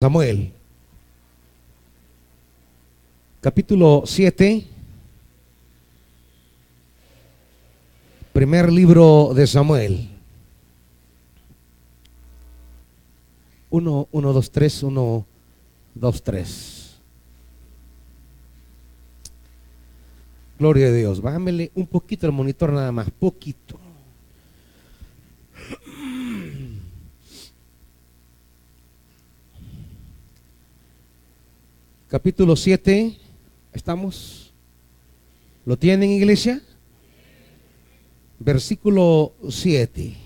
Samuel, capítulo 7, primer libro de Samuel. 1, 2, 3, 1, 2, 3. Gloria a Dios. Bájamele un poquito el monitor, nada más, poquito. Capítulo 7, ¿estamos? ¿Lo tienen, iglesia? Versículo 7.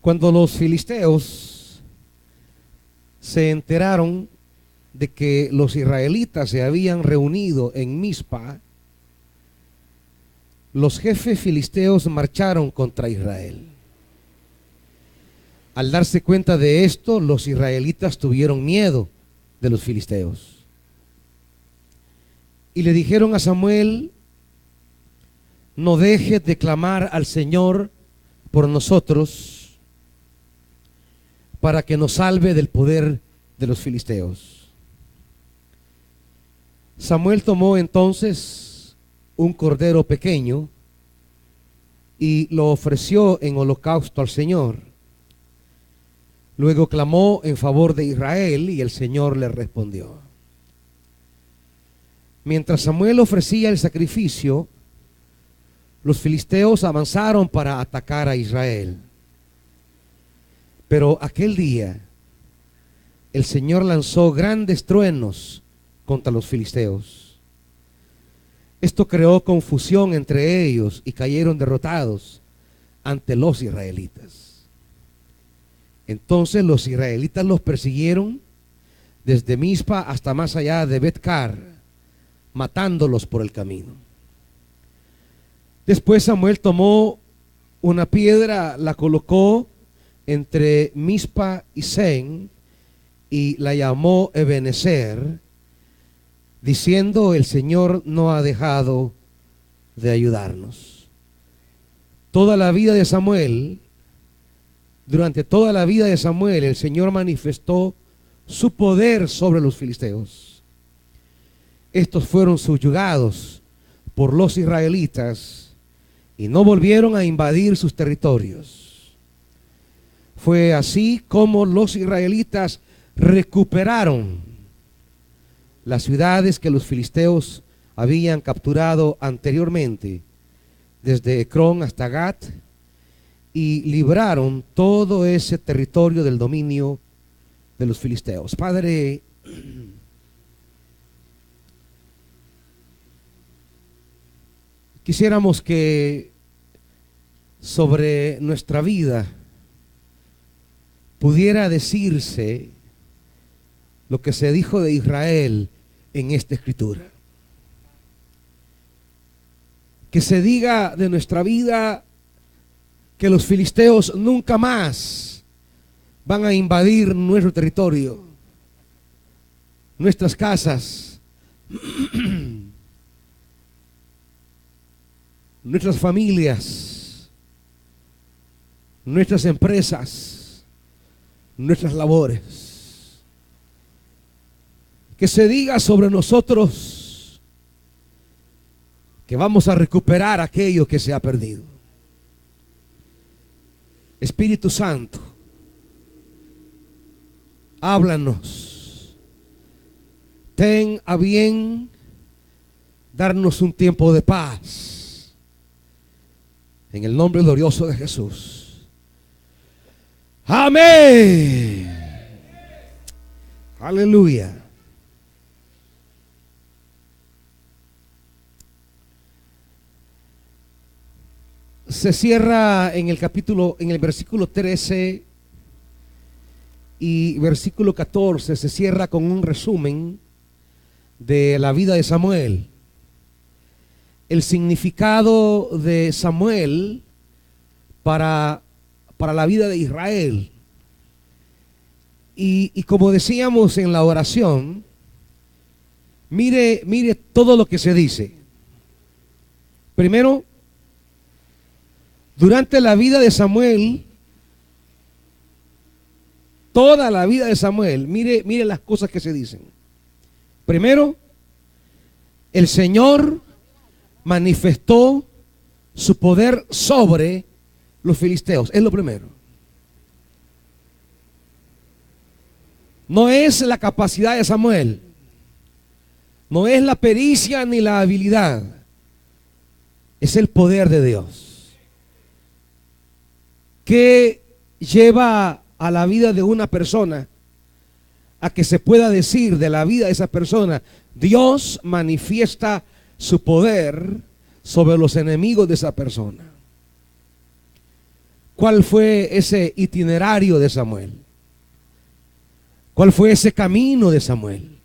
Cuando los filisteos se enteraron de que los israelitas se habían reunido en Mizpa, los jefes filisteos marcharon contra Israel. Al darse cuenta de esto, los israelitas tuvieron miedo de los filisteos y le dijeron a Samuel: no dejes de clamar al Señor por nosotros para que nos salve del poder de los filisteos. Samuel tomó entonces un cordero pequeño y lo ofreció en holocausto al Señor. Luego clamó en favor de Israel y el Señor le respondió. Mientras Samuel ofrecía el sacrificio, los filisteos avanzaron para atacar a Israel. Pero aquel día el Señor lanzó grandes truenos contra los filisteos. Esto creó confusión entre ellos y cayeron derrotados ante los israelitas. Entonces los israelitas los persiguieron desde Mizpa hasta más allá de Bet-car, matándolos por el camino. Después Samuel tomó una piedra, la colocó entre Mizpa y Sen y la llamó Ebenezer, diciendo: el Señor no ha dejado de ayudarnos. Durante toda la vida de Samuel, el Señor manifestó su poder sobre los filisteos. Estos fueron subyugados por los israelitas y no volvieron a invadir sus territorios. Fue así como los israelitas recuperaron las ciudades que los filisteos habían capturado anteriormente, desde Ecrón hasta Gat, y libraron todo ese territorio del dominio de los filisteos. Padre, quisiéramos que sobre nuestra vida pudiera decirse lo que se dijo de Israel en esta escritura. Que se diga de nuestra vida que los filisteos nunca más van a invadir nuestro territorio, nuestras casas, nuestras familias, nuestras empresas, nuestras labores. Que se diga sobre nosotros que vamos a recuperar aquello que se ha perdido. Espíritu Santo, háblanos. Ten a bien darnos un tiempo de paz. En el nombre glorioso de Jesús. Amén. Aleluya. Se cierra en el versículo 13 y versículo 14, se cierra con un resumen de la vida de Samuel. El significado de Samuel para la vida de Israel. Y como decíamos en la oración, mire todo lo que se dice. Primero, durante la vida de Samuel, toda la vida de Samuel, mire las cosas que se dicen. Primero, el Señor manifestó su poder sobre los filisteos. Es lo primero. No es la capacidad de Samuel, no es la pericia ni la habilidad, es el poder de Dios que lleva a la vida de una persona a que se pueda decir de la vida de esa persona: Dios manifiesta su poder sobre los enemigos de esa persona. ¿Cuál fue ese itinerario de Samuel? ¿Cuál fue ese camino de Samuel?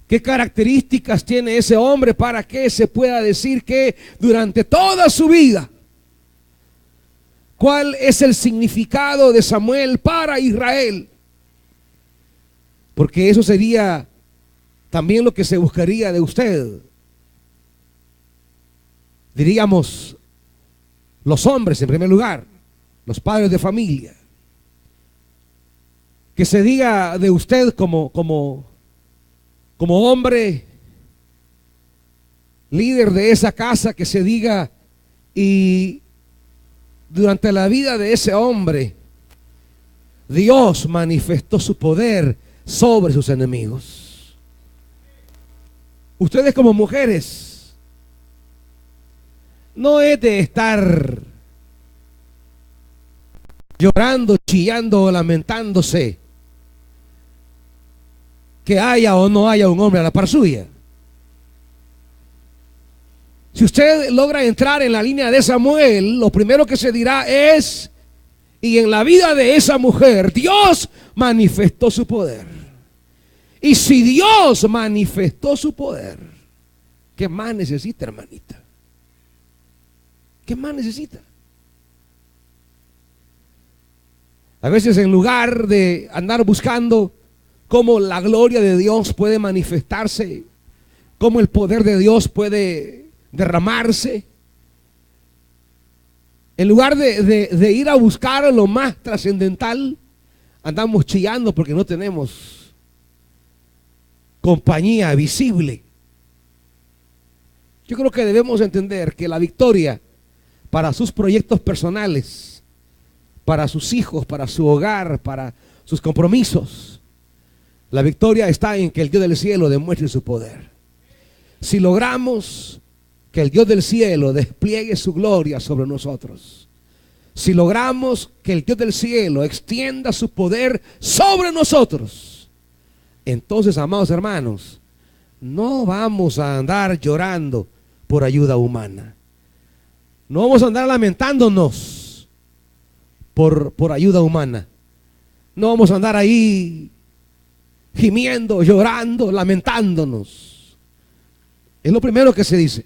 ¿Qué características tiene ese hombre para que se pueda decir que durante toda su vida, cuál es el significado de Samuel para Israel? Porque eso sería también lo que se buscaría de usted. Diríamos, los hombres en primer lugar, los padres de familia. Que se diga de usted como hombre, líder de esa casa, que se diga: y durante la vida de ese hombre, Dios manifestó su poder sobre sus enemigos. Ustedes como mujeres, no es de estar llorando, chillando, lamentándose que haya o no haya un hombre a la par suya. Si usted logra entrar en la línea de Samuel, lo primero que se dirá es: y en la vida de esa mujer Dios manifestó su poder. Y si Dios manifestó su poder, ¿qué más necesita, hermanita? ¿Qué más necesita? A veces, en lugar de andar buscando cómo la gloria de Dios puede manifestarse, cómo el poder de Dios puede derramarse, en lugar de ir a buscar lo más trascendental, andamos chillando porque no tenemos compañía visible. Yo creo que debemos entender que la victoria para sus proyectos personales, para sus hijos, para su hogar, para sus compromisos, la victoria está en que el Dios del cielo demuestre su poder. Si logramos que el Dios del cielo despliegue su gloria sobre nosotros, si logramos que el Dios del cielo extienda su poder sobre nosotros, entonces, amados hermanos, no vamos a andar llorando por ayuda humana. No vamos a andar lamentándonos por ayuda humana. No vamos a andar ahí gimiendo, llorando, lamentándonos. Es lo primero que se dice.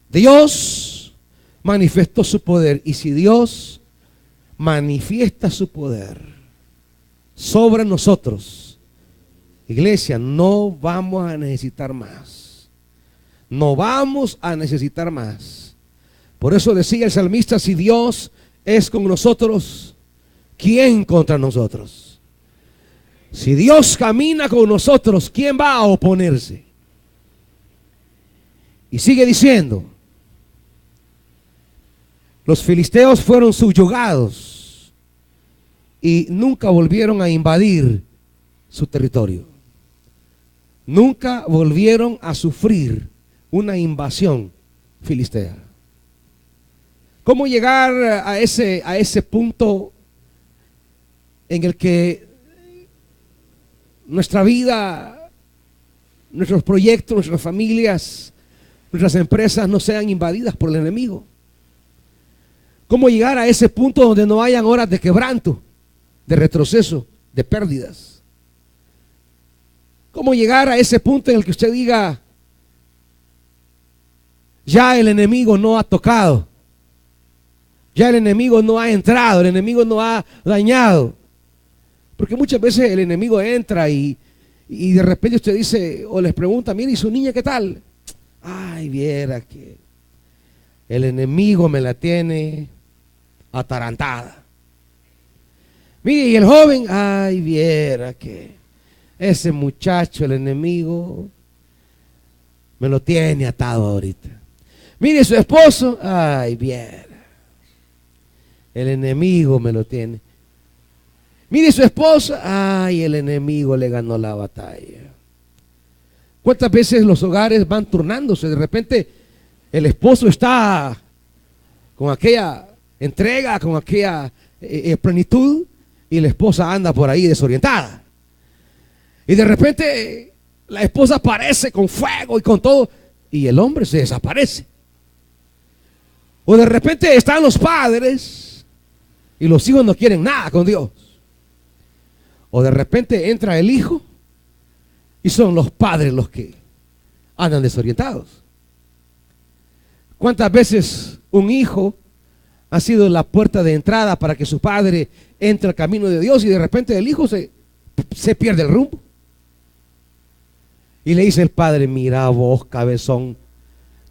Dios manifestó su poder. Y si Dios manifiesta su poder sobre nosotros, iglesia, no vamos a necesitar más. No vamos a necesitar más. Por eso decía el salmista: si Dios es con nosotros, ¿quién contra nosotros? Si Dios camina con nosotros, ¿quién va a oponerse? Y sigue diciendo: los filisteos fueron subyugados y nunca volvieron a invadir su territorio. Nunca volvieron a sufrir una invasión filistea. ¿Cómo llegar a ese punto en el que nuestra vida, nuestros proyectos, nuestras familias, nuestras empresas no sean invadidas por el enemigo? ¿Cómo llegar a ese punto donde no hayan horas de quebranto, de retroceso, de pérdidas? ¿Cómo llegar a ese punto en el que usted diga: ya el enemigo no ha tocado, ya el enemigo no ha entrado, el enemigo no ha dañado, Porque muchas veces el enemigo entra y de repente usted dice o les pregunta, mire, ¿y su niña qué tal? Ay, viera que el enemigo me la tiene atarantada. Mire, y el joven, ay, viera que ese muchacho, el enemigo, me lo tiene atado ahorita. Mire, su esposo, ay, viera, el enemigo me lo tiene. Mire, su esposa, ay, el enemigo le ganó la batalla. ¿Cuántas veces los hogares van turnándose? De repente el esposo está con aquella entrega, con aquella plenitud, y la esposa anda por ahí desorientada. Y de repente la esposa aparece con fuego y con todo, y el hombre se desaparece. O de repente están los padres y los hijos no quieren nada con Dios. O de repente entra el hijo y son los padres los que andan desorientados. ¿Cuántas veces un hijo ha sido la puerta de entrada para que su padre entre al camino de Dios y de repente el hijo se pierde el rumbo? Y le dice el padre, mira vos, cabezón,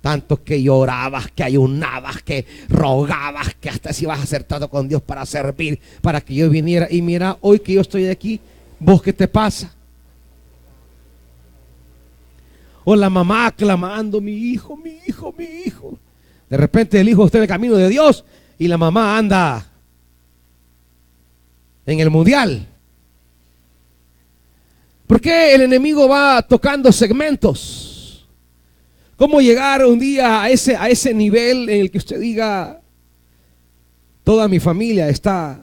tanto que llorabas, que ayunabas, que rogabas, que hasta si vas a hacer trato con Dios para servir, para que yo viniera. Y mira, hoy que yo estoy aquí, ¿vos qué te pasa? O la mamá clamando, mi hijo, mi hijo, mi hijo. De repente el hijo está en el camino de Dios y la mamá anda en el mundial. ¿Por qué el enemigo va tocando segmentos? ¿Cómo llegar un día a ese nivel en el que usted diga, toda mi familia está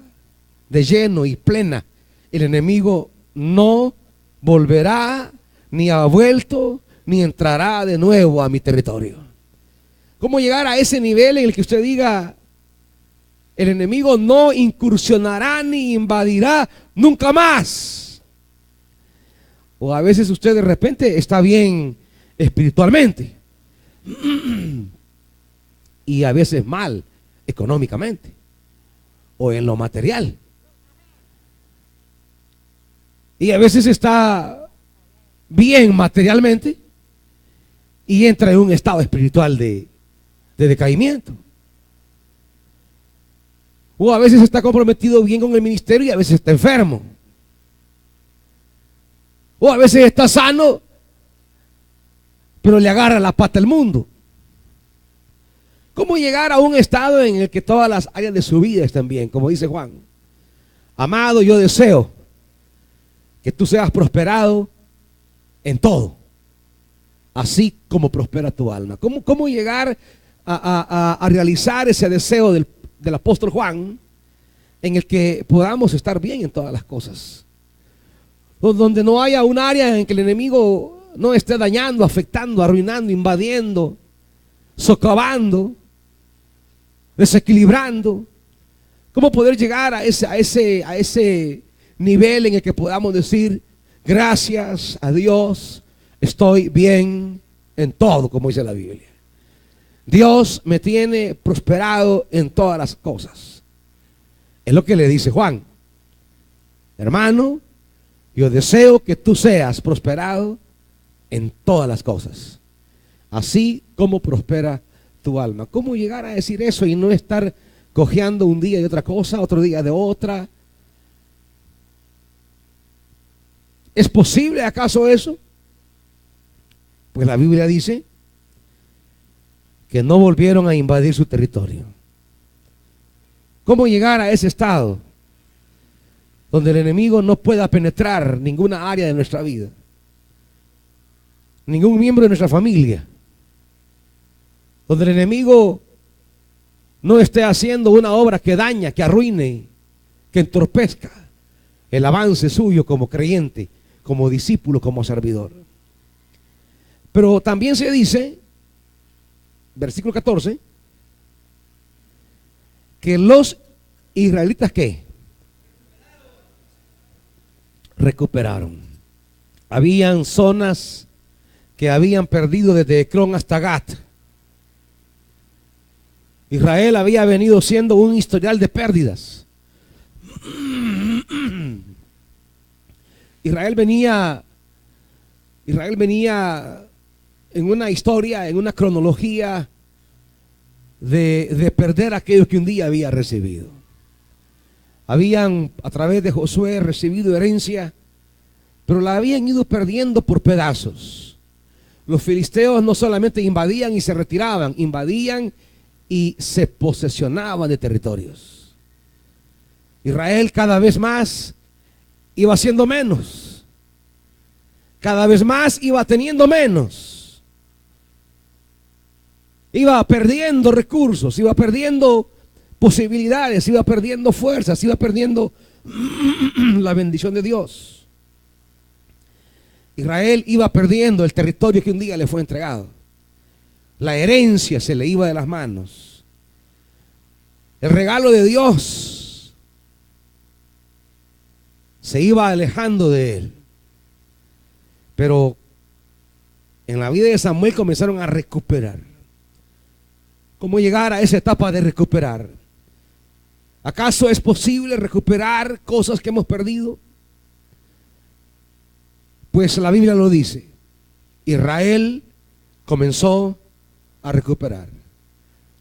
de lleno y plena? El enemigo no volverá, ni ha vuelto, ni entrará de nuevo a mi territorio. ¿Cómo llegar a ese nivel en el que usted diga, el enemigo no incursionará ni invadirá nunca más? O a veces usted de repente está bien espiritualmente y a veces mal económicamente o en lo material, y a veces está bien materialmente y entra en un estado espiritual de decaimiento. O a veces está comprometido bien con el ministerio y a veces está enfermo. O a veces está sano, pero le agarra la pata al mundo. ¿Cómo llegar a un estado en el que todas las áreas de su vida estén bien? Como dice Juan, amado, yo deseo que tú seas prosperado en todo, así como prospera tu alma. ¿Cómo llegar a realizar ese deseo del apóstol Juan, en el que podamos estar bien en todas las cosas? Donde no haya un área en que el enemigo no esté dañando, afectando, arruinando, invadiendo, socavando, desequilibrando. ¿Cómo poder llegar a ese nivel en el que podamos decir, gracias a Dios, estoy bien en todo, como dice la Biblia? Dios me tiene prosperado en todas las cosas. Es lo que le dice Juan. Hermano, yo deseo que tú seas prosperado en todas las cosas, así como prospera tu alma. ¿Cómo llegar a decir eso y no estar cojeando un día de otra cosa, otro día de otra? ¿Es posible acaso eso? Pues la Biblia dice que no volvieron a invadir su territorio. ¿Cómo llegar a ese estado donde el enemigo no pueda penetrar ninguna área de nuestra vida, ningún miembro de nuestra familia, donde el enemigo no esté haciendo una obra que daña, que arruine, que entorpezca el avance suyo como creyente, como discípulo, como servidor? Pero también se dice, versículo 14, que los israelitas, ¿qué? Recuperaron. Habían zonas que habían perdido desde Ecrón hasta Gat. Israel había venido siendo un historial de pérdidas. Israel venía en una historia, en una cronología de perder aquello que un día había recibido. Habían a través de Josué recibido herencia, pero la habían ido perdiendo por pedazos. Los filisteos no solamente invadían y se retiraban, invadían y se posesionaban de territorios. Israel cada vez más iba haciendo menos, cada vez más iba teniendo menos, iba perdiendo recursos, iba perdiendo posibilidades, iba perdiendo fuerzas, iba perdiendo la bendición de Dios. Israel iba perdiendo el territorio que un día le fue entregado. La herencia se le iba de las manos. El regalo de Dios se iba alejando de él. Pero en la vida de Samuel comenzaron a recuperar. ¿Cómo llegar a esa etapa de recuperar? ¿Acaso es posible recuperar cosas que hemos perdido? Pues la Biblia lo dice. Israel comenzó a recuperar.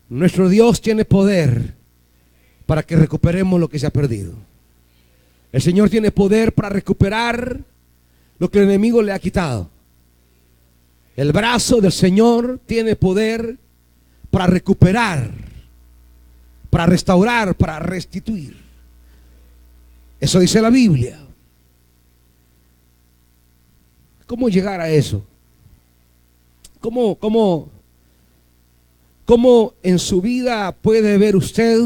Nuestro Dios tiene poder para que recuperemos lo que se ha perdido. El Señor tiene poder para recuperar lo que el enemigo le ha quitado. El brazo del Señor tiene poder para recuperar, para restaurar, para restituir. Eso dice la Biblia. ¿Cómo llegar a eso? ¿Cómo en su vida puede ver usted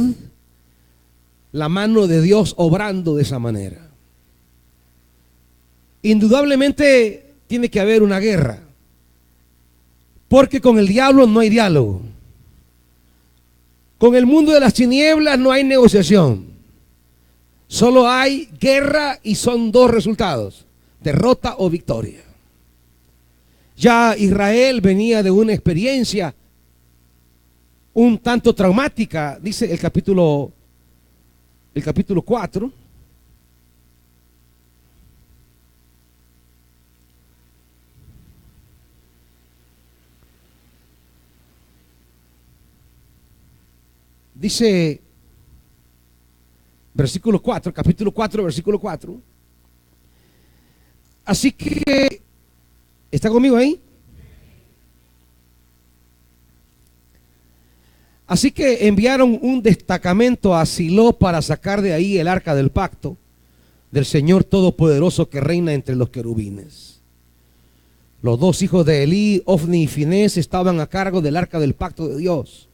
la mano de Dios obrando de esa manera? Indudablemente tiene que haber una guerra, porque con el diablo no hay diálogo. Con el mundo de las tinieblas no hay negociación. Solo hay guerra y son dos resultados: derrota o victoria. Ya Israel venía de una experiencia un tanto traumática, dice el capítulo 4. Dice versículo 4, capítulo 4, versículo 4. Así que, ¿está conmigo ahí? Así que enviaron un destacamento a Silo para sacar de ahí el arca del pacto del Señor Todopoderoso que reina entre los querubines. Los dos hijos de Elí, Ofni y Finés, estaban a cargo del arca del pacto de Dios.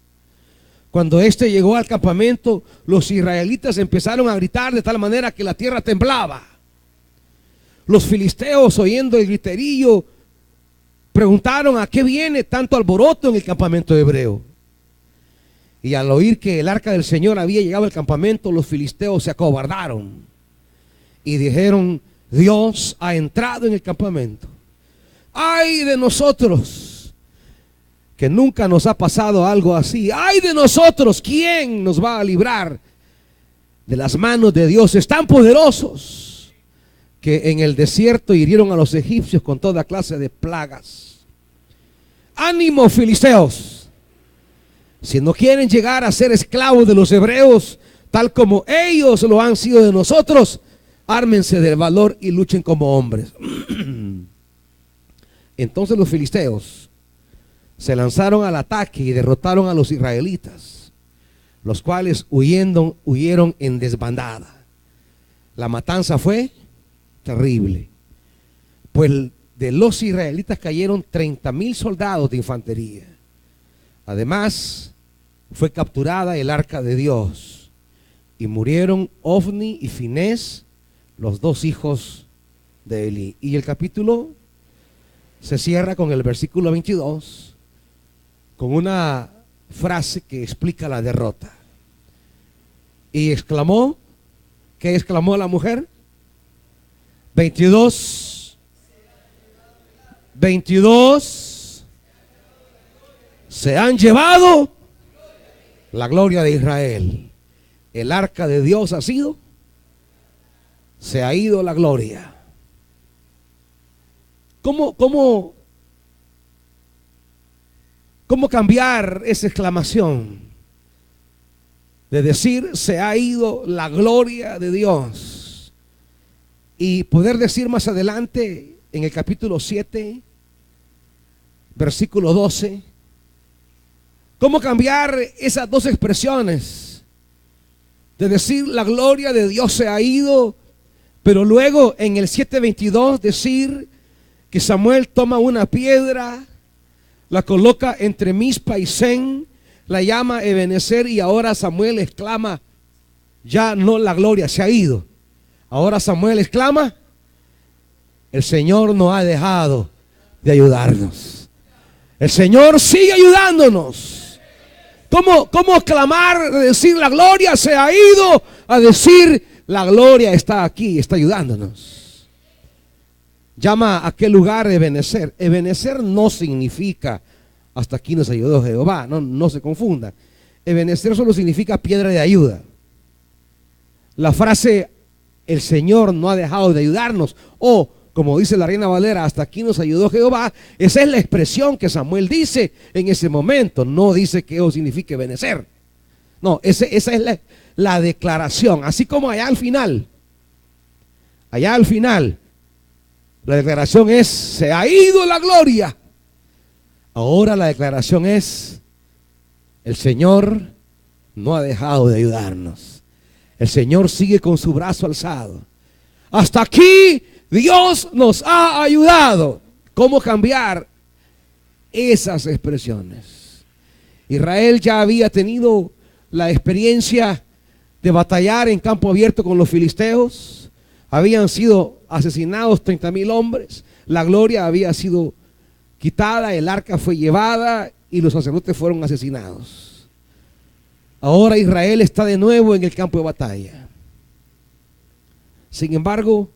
Cuando éste llegó al campamento, los israelitas empezaron a gritar de tal manera que la tierra temblaba. Los filisteos, oyendo el griterío, preguntaron a qué viene tanto alboroto en el campamento hebreo. Y al oír que el arca del Señor había llegado al campamento, los filisteos se acobardaron y dijeron: Dios ha entrado en el campamento. ¡Ay de nosotros! Que nunca nos ha pasado algo así. ¡Ay de nosotros! ¿Quién nos va a librar de las manos de dioses tan poderosos que en el desierto hirieron a los egipcios con toda clase de plagas? ¡Ánimo, filisteos! Si no quieren llegar a ser esclavos de los hebreos, tal como ellos lo han sido de nosotros, ármense del valor y luchen como hombres. Entonces los filisteos se lanzaron al ataque y derrotaron a los israelitas, los cuales huyeron en desbandada. La matanza fue terrible, pues de los israelitas cayeron 30,000 soldados de infantería. Además, fue capturada el arca de Dios y murieron Ofni y Finés, los dos hijos de Elí. Y el capítulo se cierra con el versículo 22, con una frase que explica la derrota. Y exclamó, ¿qué exclamó la mujer? 22, se han llevado la gloria de Israel. El arca de Dios se ha ido la gloria. ¿Cómo cambiar esa exclamación de decir se ha ido la gloria de Dios? Y poder decir más adelante en el capítulo 7, versículo 12, ¿cómo cambiar esas dos expresiones? De decir la gloria de Dios se ha ido, pero luego en el 7:22 decir que Samuel toma una piedra, la coloca entre Mizpa y Sen, la llama Ebenezer, y ahora Samuel exclama, ya no la gloria se ha ido. Ahora Samuel exclama, el Señor no ha dejado de ayudarnos. El Señor sigue ayudándonos. ¿Cómo clamar de decir la gloria se ha ido a decir la gloria está aquí, está ayudándonos? Llama a aquel lugar Ebenezer. Ebenezer no significa hasta aquí nos ayudó Jehová, no se confunda. Ebenezer solo significa piedra de ayuda. La frase el Señor no ha dejado de ayudarnos, o como dice la Reina Valera, hasta aquí nos ayudó Jehová, esa es la expresión que Samuel dice en ese momento. No dice que eso signifique Ebenezer. No, esa es la declaración. Así como allá al final, la declaración es, se ha ido la gloria. Ahora la declaración es, el Señor no ha dejado de ayudarnos. El Señor sigue con su brazo alzado. Hasta aquí Dios nos ha ayudado. ¿Cómo cambiar esas expresiones? Israel ya había tenido la experiencia de batallar en campo abierto con los filisteos. Habían sido asesinados 30,000 hombres. La gloria había sido quitada, el arca fue llevada y los sacerdotes fueron asesinados. Ahora Israel está de nuevo en el campo de batalla. Sin embargo,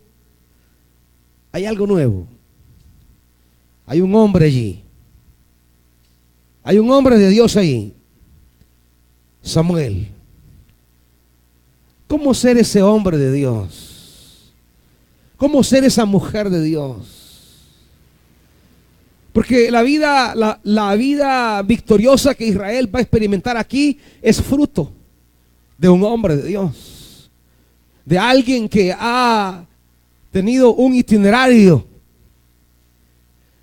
hay algo nuevo. Hay un hombre allí. Hay un hombre de Dios ahí. Samuel. ¿Cómo ser ese hombre de Dios? ¿Cómo ser esa mujer de Dios? Porque la vida victoriosa que Israel va a experimentar aquí es fruto de un hombre de Dios, de alguien que ha tenido un itinerario,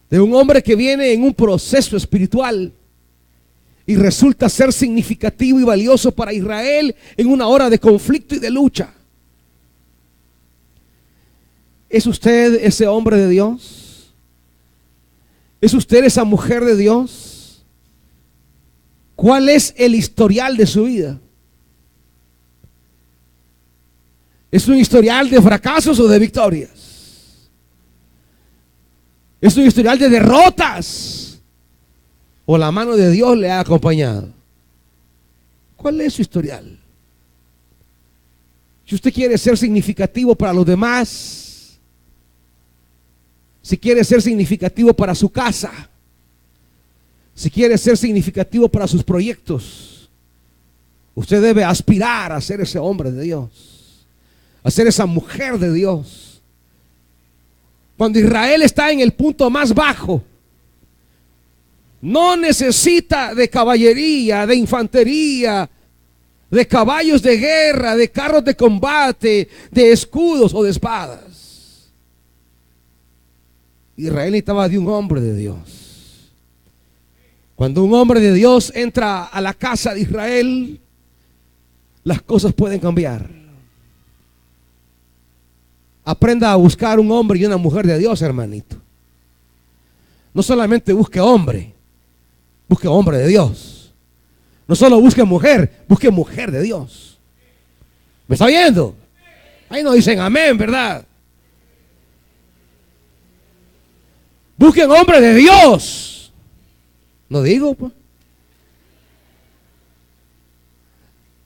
de un hombre que viene en un proceso espiritual y resulta ser significativo y valioso para Israel en una hora de conflicto y de lucha. ¿Es usted ese hombre de Dios? ¿Es usted esa mujer de Dios? ¿Cuál es el historial de su vida? ¿Es un historial de fracasos o de victorias? ¿Es un historial de derrotas o la mano de Dios le ha acompañado? ¿Cuál es su historial? Si usted quiere ser significativo para los demás, si quiere ser significativo para su casa, si quiere ser significativo para sus proyectos, usted debe aspirar a ser ese hombre de Dios, a ser esa mujer de Dios. Cuando Israel está en el punto más bajo, no necesita de caballería, de infantería, de caballos de guerra, de carros de combate, de escudos o de espadas. Israel necesitaba de un hombre de Dios. Cuando un hombre de Dios entra a la casa de Israel, las cosas pueden cambiar. Aprenda a buscar un hombre y una mujer de Dios, hermanito. No solamente busque hombre de Dios. No solo busque mujer de Dios. ¿Me está viendo? Ahí no dicen amén, ¿verdad? Busquen hombre de Dios. No digo, pues.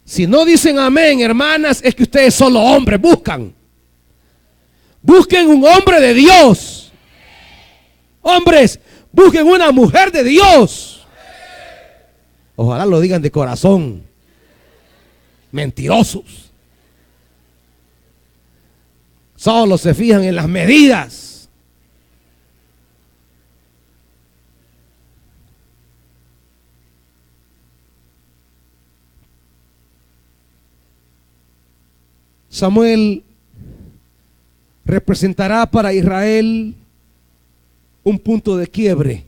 Si no dicen amén, hermanas, es que ustedes solo hombres buscan. Busquen un hombre de Dios. Hombres, busquen una mujer de Dios. Ojalá lo digan de corazón. Mentirosos. Solo se fijan en las medidas. Samuel representará para Israel un punto de quiebre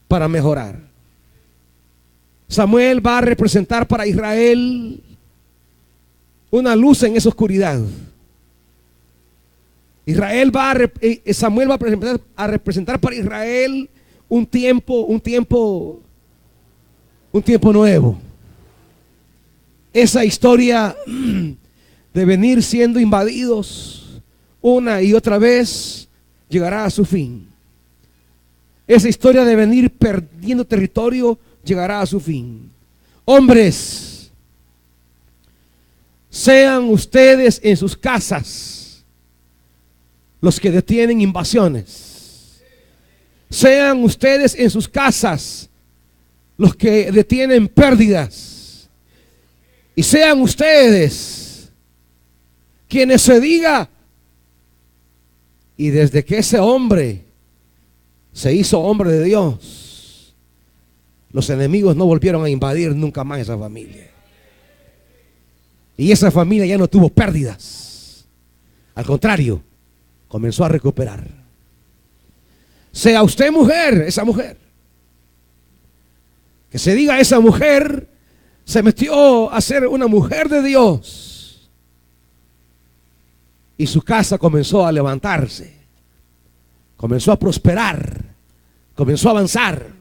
para mejorar. Samuel va a representar para Israel una luz en esa oscuridad. Samuel va a representar para Israel un tiempo nuevo. Esa historia de venir siendo invadidos una y otra vez llegará a su fin. Esa historia de venir perdiendo territorio llegará a su fin. Hombres, sean ustedes en sus casas los que detienen invasiones. Sean ustedes en sus casas los que detienen pérdidas. Y sean ustedes quienes se diga, y desde que ese hombre se hizo hombre de Dios, los enemigos no volvieron a invadir nunca más esa familia. Y esa familia ya no tuvo pérdidas. Al contrario, comenzó a recuperar. Sea usted mujer, esa mujer, que se diga, esa mujer se metió a ser una mujer de Dios y su casa comenzó a levantarse, comenzó a prosperar, comenzó a avanzar.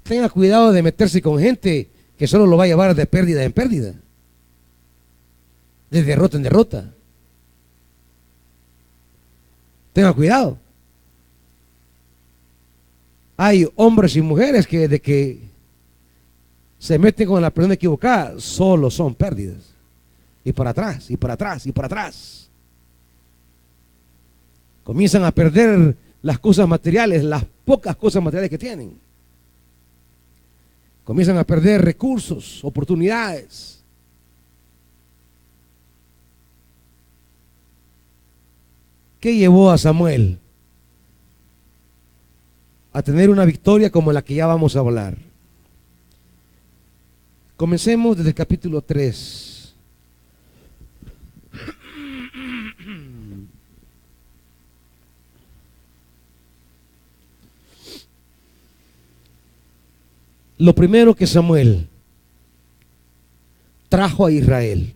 Tenga cuidado de meterse con gente que solo lo va a llevar de pérdida en pérdida, de derrota en derrota. Tenga cuidado. Hay hombres y mujeres que de que se meten con la persona equivocada, solo son pérdidas. Y para atrás, y para atrás, y para atrás. Comienzan a perder las cosas materiales, las pocas cosas materiales que tienen. Comienzan a perder recursos, oportunidades. ¿Qué llevó a Samuel a tener una victoria como la que ya vamos a hablar? Comencemos desde el capítulo 3. Lo primero que Samuel trajo a Israel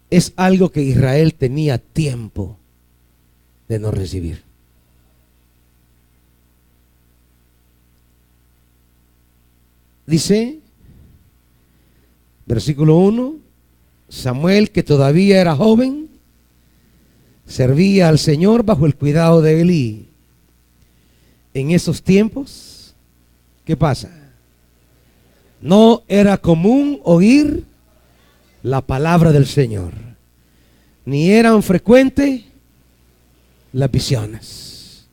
es algo que Israel tenía tiempo de no recibir. Dice, versículo 1, Samuel, que todavía era joven, servía al Señor bajo el cuidado de Elí. En esos tiempos, ¿qué pasa? No era común oír la palabra del Señor, ni eran frecuentes las visiones.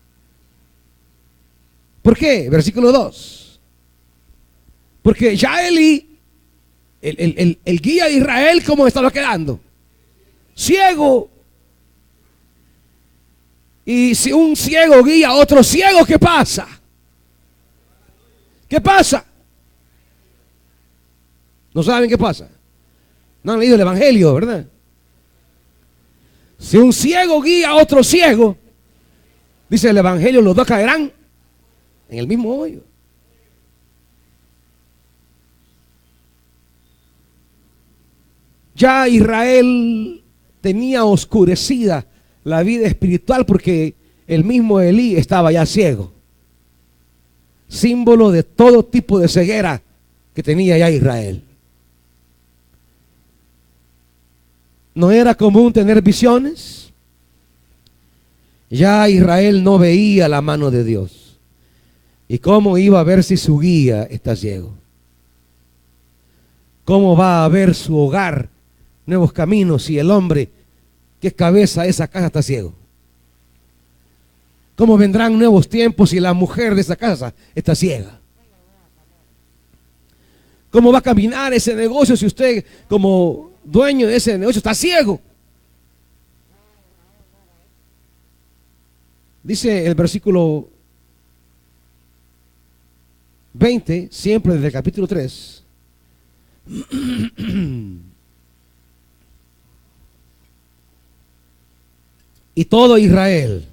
¿Por qué? Versículo 2. Porque ya Elí, el guía de Israel, ¿cómo estaba quedando? Ciego. Y si un ciego guía a otro ciego, ¿qué pasa? ¿Qué pasa? ¿No saben qué pasa? No han leído el Evangelio, ¿verdad? Si un ciego guía a otro ciego, dice el Evangelio, los dos caerán en el mismo hoyo. Ya Israel tenía oscurecida la vida espiritual porque el mismo Elí estaba ya ciego. Símbolo de todo tipo de ceguera que tenía ya Israel. No era común tener visiones. Ya Israel no veía la mano de Dios. ¿Y cómo iba a ver si su guía está ciego? ¿Cómo va a ver su hogar nuevos caminos si el hombre que es cabeza de esa casa está ciego? ¿Cómo vendrán nuevos tiempos si la mujer de esa casa está ciega? ¿Cómo va a caminar ese negocio si usted como dueño de ese negocio está ciego? Dice el versículo 20, siempre desde el capítulo 3. Y todo Israel,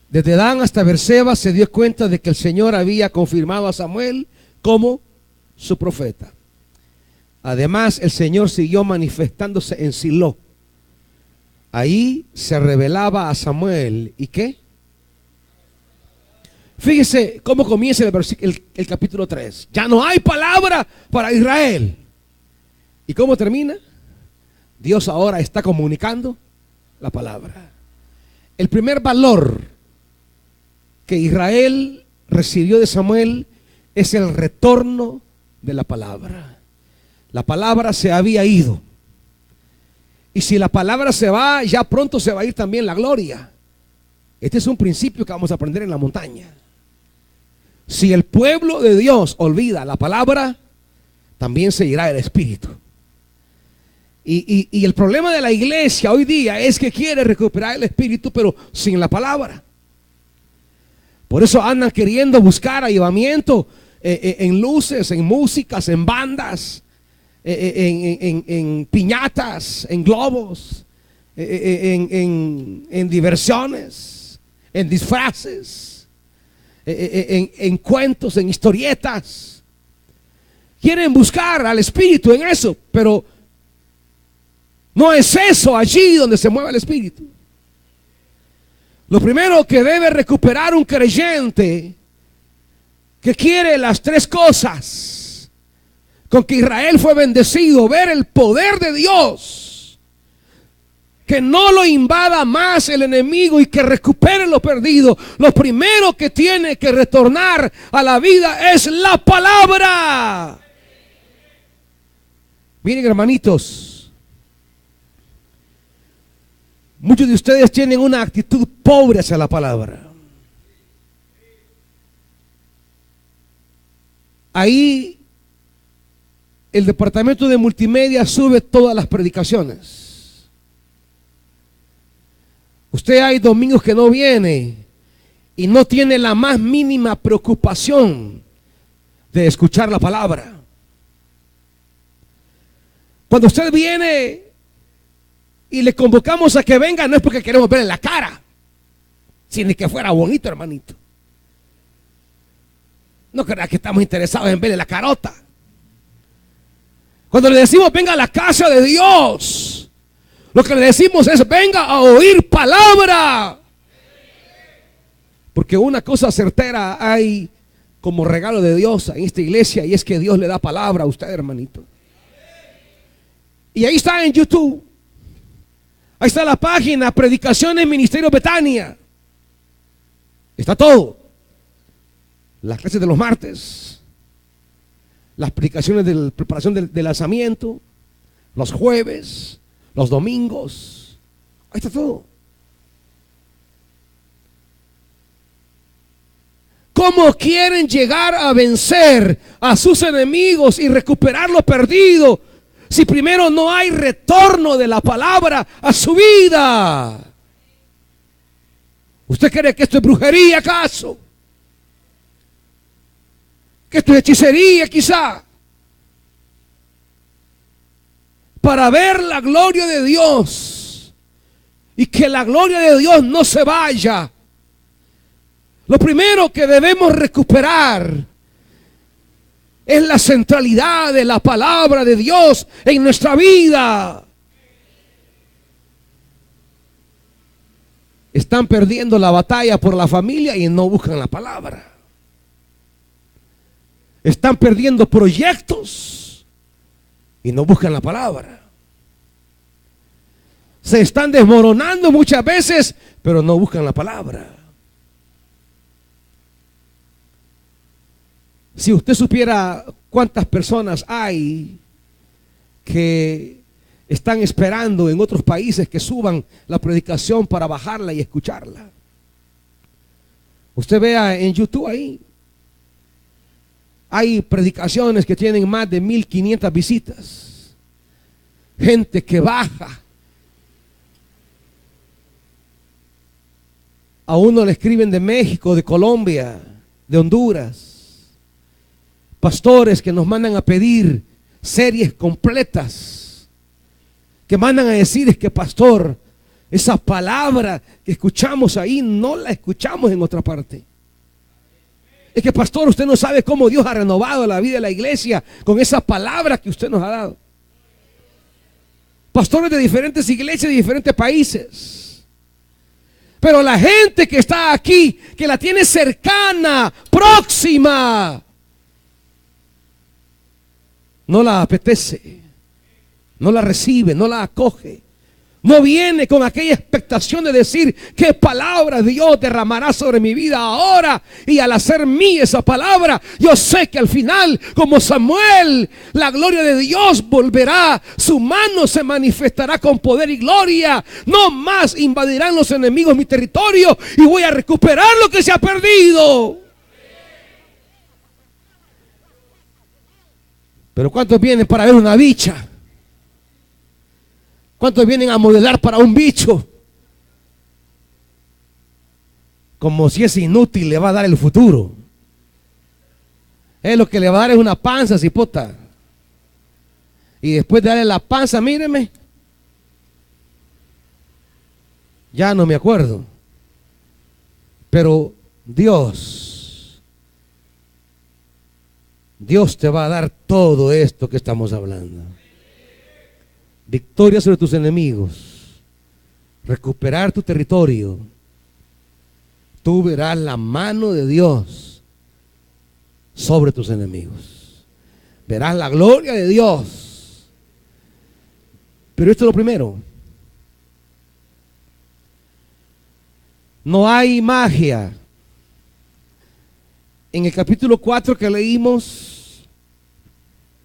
desde Dan hasta Beerseba, se dio cuenta de que el Señor había confirmado a Samuel como su profeta. Además, el Señor siguió manifestándose en Silo. Ahí se revelaba a Samuel. ¿Y qué? Fíjese cómo comienza el capítulo 3. Ya no hay palabra para Israel. ¿Y cómo termina? Dios ahora está comunicando la palabra. El primer valor que Israel recibió de Samuel es el retorno de la palabra. La palabra se había ido. Y si la palabra se va, ya pronto se va a ir también la gloria. Este es un principio que vamos a aprender en la montaña. Si el pueblo de Dios olvida la palabra, también se irá el espíritu. Y el problema de la iglesia hoy día es que quiere recuperar el espíritu, pero sin la palabra. Por eso andan queriendo buscar avivamiento en luces, en músicas, en bandas, en piñatas, en globos, en diversiones, en disfraces, en cuentos, en historietas. Quieren buscar al espíritu en eso, pero no es eso allí donde se mueve el espíritu. Lo primero que debe recuperar un creyente que quiere las tres cosas con que Israel fue bendecido, ver el poder de Dios, que no lo invada más el enemigo y que recupere lo perdido. Lo primero que tiene que retornar a la vida es la palabra. Miren, hermanitos, muchos de ustedes tienen una actitud pobre hacia la palabra. Ahí el departamento de multimedia sube todas las predicaciones. Usted hay domingos que no viene y no tiene la más mínima preocupación de escuchar la palabra. Cuando usted viene y le convocamos a que venga, no es porque queremos verle la cara, sino que fuera bonito, hermanito. No crea que estamos interesados en verle la carota. Cuando le decimos venga a la casa de Dios, lo que le decimos es venga a oír palabra. Porque una cosa certera hay como regalo de Dios en esta iglesia, y es que Dios le da palabra a usted, hermanito. Y ahí está en YouTube. Ahí está la página, Predicaciones Ministerio Betania. Está todo. Las clases de los martes, las predicaciones de preparación del lanzamiento, los jueves, los domingos. Ahí está todo. ¿Cómo quieren llegar a vencer a sus enemigos y recuperar lo perdido si primero no hay retorno de la palabra a su vida? ¿Usted cree que esto es brujería acaso? ¿Que esto es hechicería quizá? Para ver la gloria de Dios y que la gloria de Dios no se vaya, lo primero que debemos recuperar es la centralidad de la palabra de Dios en nuestra vida. Están perdiendo la batalla por la familia y no buscan la palabra. Están perdiendo proyectos y no buscan la palabra. Se están desmoronando muchas veces, pero no buscan la palabra. Si usted supiera cuántas personas hay que están esperando en otros países que suban la predicación para bajarla y escucharla. Usted vea en YouTube ahí. Hay predicaciones que tienen más de 1500 visitas. Gente que baja. A uno le escriben de México, de Colombia, de Honduras, pastores que nos mandan a pedir series completas, que mandan a decir: es que pastor, esa palabra que escuchamos ahí no la escuchamos en otra parte. Es que pastor, usted no sabe cómo Dios ha renovado la vida de la iglesia con esa palabra que usted nos ha dado. Pastores de diferentes iglesias de diferentes países. Pero la gente que está aquí, que la tiene cercana, próxima, no la apetece, no la recibe, no la acoge. No viene con aquella expectación de decir: qué palabra Dios derramará sobre mi vida ahora. Y al hacer mía esa palabra, yo sé que al final, como Samuel, la gloria de Dios volverá. Su mano se manifestará con poder y gloria. No más invadirán los enemigos mi territorio, y voy a recuperar lo que se ha perdido. Pero ¿cuántos vienen para ver una bicha? ¿Cuántos vienen a modelar para un bicho? Como si ese inútil le va a dar el futuro. Lo que le va a dar es una panza, cipota. Y después de darle la panza, míreme, ya no me acuerdo. Pero Dios te va a dar todo esto que estamos hablando. Victoria sobre tus enemigos, recuperar tu territorio. Tú verás la mano de Dios sobre tus enemigos. Verás la gloria de Dios. Pero esto es lo primero. No hay magia. En el capítulo 4 que leímos,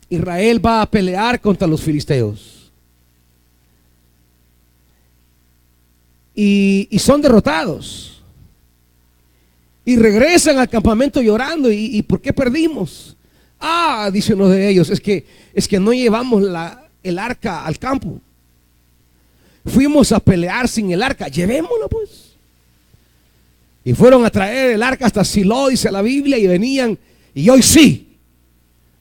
Israel va a pelear contra los filisteos. Y son derrotados. Y regresan al campamento llorando. ¿Y por qué perdimos? Dice uno de ellos, es que no llevamos el arca al campo. Fuimos a pelear sin el arca. Llevémosla pues. Y fueron a traer el arca hasta Silo, dice la Biblia, y venían. Y hoy sí,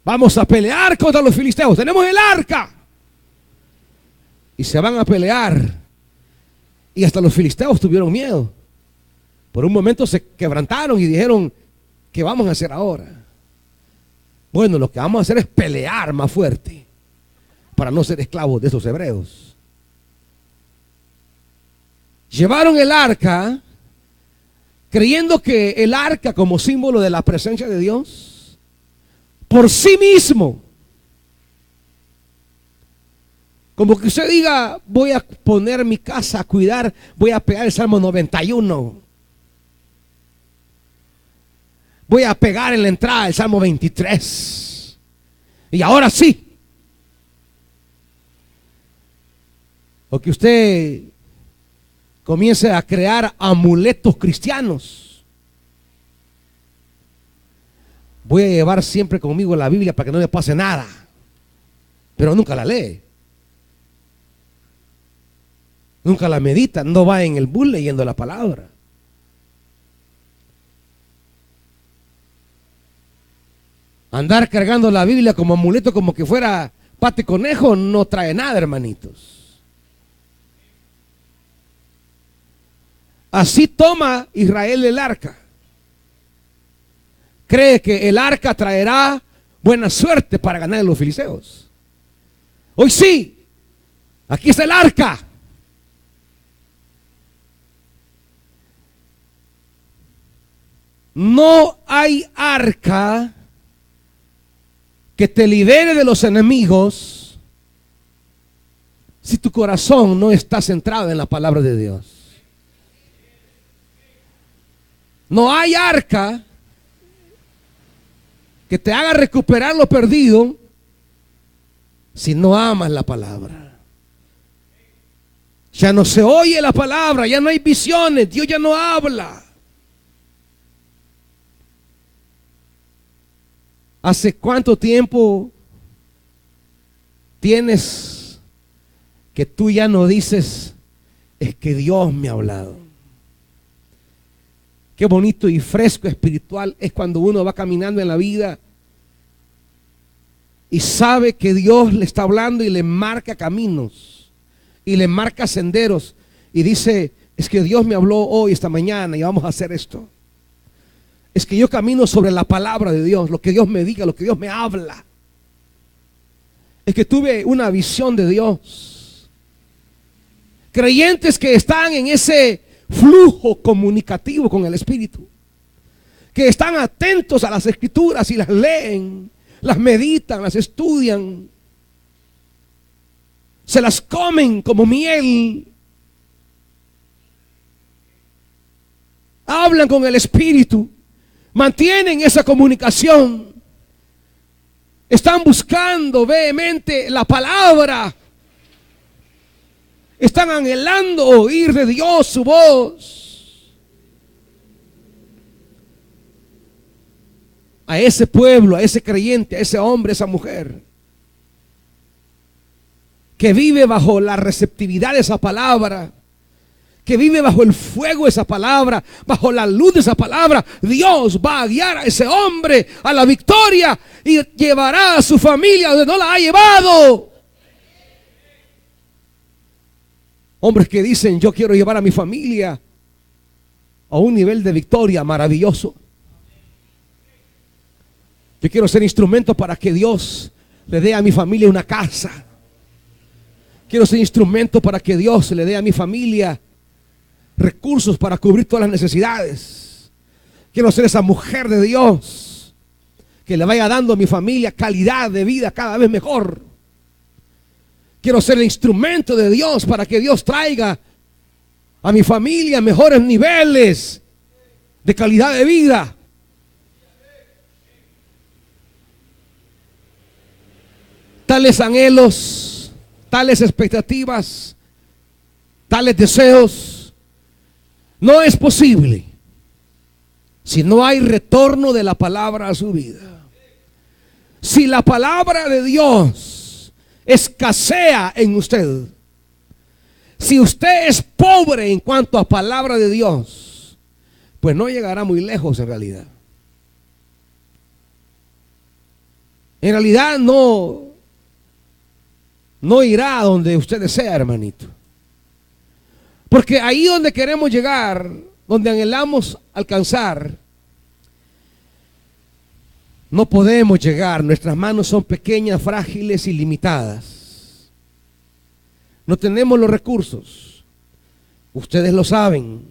vamos a pelear contra los filisteos. Tenemos el arca. Y se van a pelear. Y hasta los filisteos tuvieron miedo. Por un momento se quebrantaron y dijeron: ¿qué vamos a hacer ahora? Bueno, lo que vamos a hacer es pelear más fuerte para no ser esclavos de esos hebreos. Llevaron el arca, creyendo que el arca, como símbolo de la presencia de Dios, por sí mismo, como que usted diga: voy a poner mi casa a cuidar, voy a pegar el Salmo 91. Voy a pegar en la entrada el Salmo 23. Y ahora sí. O que usted comience a crear amuletos cristianos. Voy a llevar siempre conmigo la Biblia para que no me pase nada. Pero nunca la lee. Nunca la medita, no va en el bus leyendo la palabra. Andar cargando la Biblia como amuleto, como que fuera pate conejo, no trae nada, hermanitos. Así toma Israel el arca. Cree que el arca traerá buena suerte para ganar a los filisteos. Hoy sí, aquí está el arca. No hay arca que te libere de los enemigos si tu corazón no está centrado en la palabra de Dios. No hay arca que te haga recuperar lo perdido si no amas la palabra. Ya no se oye la palabra, ya no hay visiones, Dios ya no habla. ¿Hace cuánto tiempo tienes que tú ya no dices: es que Dios me ha hablado? Qué bonito y fresco espiritual es cuando uno va caminando en la vida y sabe que Dios le está hablando y le marca caminos y le marca senderos y dice, es que Dios me habló hoy, esta mañana, y vamos a hacer esto. Es que yo camino sobre la palabra de Dios, lo que Dios me diga, lo que Dios me habla. Es que tuve una visión de Dios. Creyentes que están en ese flujo comunicativo con el Espíritu, que están atentos a las Escrituras y las leen, las meditan, las estudian, se las comen como miel, hablan con el Espíritu, mantienen esa comunicación, están buscando vehemente la palabra, están anhelando oír de Dios su voz. A ese pueblo, a ese creyente, a ese hombre, a esa mujer que vive bajo la receptividad de esa palabra, que vive bajo el fuego de esa palabra, bajo la luz de esa palabra, Dios va a guiar a ese hombre a la victoria y llevará a su familia donde no la ha llevado. Hombres que dicen, yo quiero llevar a mi familia a un nivel de victoria maravilloso. Yo quiero ser instrumento para que Dios le dé a mi familia una casa. Quiero ser instrumento para que Dios le dé a mi familia recursos para cubrir todas las necesidades. Quiero ser esa mujer de Dios que le vaya dando a mi familia calidad de vida cada vez mejor. Quiero ser el instrumento de Dios para que Dios traiga a mi familia mejores niveles de calidad de vida. Tales anhelos, tales expectativas, tales deseos, no es posible si no hay retorno de la palabra a su vida. Si la palabra de Dios escasea en usted, si usted es pobre en cuanto a palabra de Dios, pues no llegará muy lejos en realidad. En realidad no irá a donde usted desea, hermanito. Porque ahí donde queremos llegar, donde anhelamos alcanzar, no podemos llegar. Nuestras manos son pequeñas, frágiles y limitadas. No tenemos los recursos. Ustedes lo saben.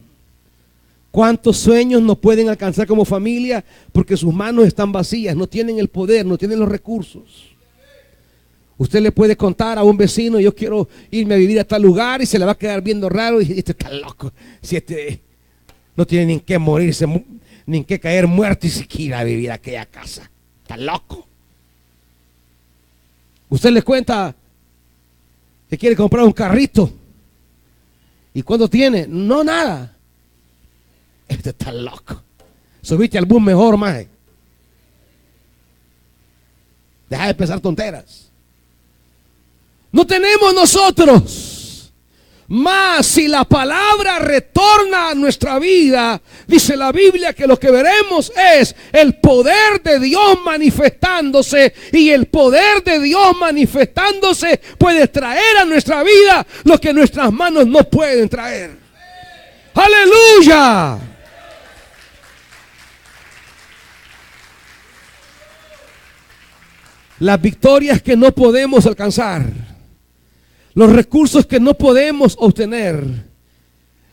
¿Cuántos sueños no pueden alcanzar como familia porque sus manos están vacías? No tienen el poder, no tienen los recursos. Usted le puede contar a un vecino, yo quiero irme a vivir a tal lugar, y se le va a quedar viendo raro, y este está loco. Si este no tiene ni en qué morirse, ni en qué caer muerto, y se quiere ir a vivir a aquella casa. Está loco. Usted le cuenta que quiere comprar un carrito. ¿Y cuánto tiene? No, nada. Este está loco. Subiste al bus mejor, maje. Deja de pensar tonteras. No tenemos nosotros, mas si la palabra retorna a nuestra vida, dice la Biblia que lo que veremos es el poder de Dios manifestándose, y el poder de Dios manifestándose puede traer a nuestra vida lo que nuestras manos no pueden traer. ¡Aleluya! Las victorias que no podemos alcanzar, los recursos que no podemos obtener,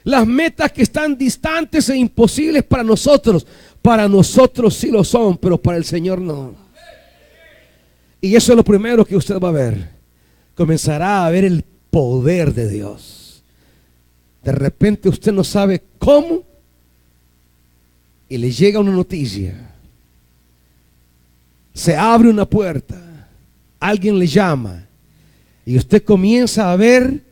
las metas que están distantes e imposibles para nosotros sí lo son, pero para el Señor no. Y eso es lo primero que usted va a ver. Comenzará a ver el poder de Dios. De repente usted no sabe cómo, y le llega una noticia. Se abre una puerta, alguien le llama, y usted comienza a ver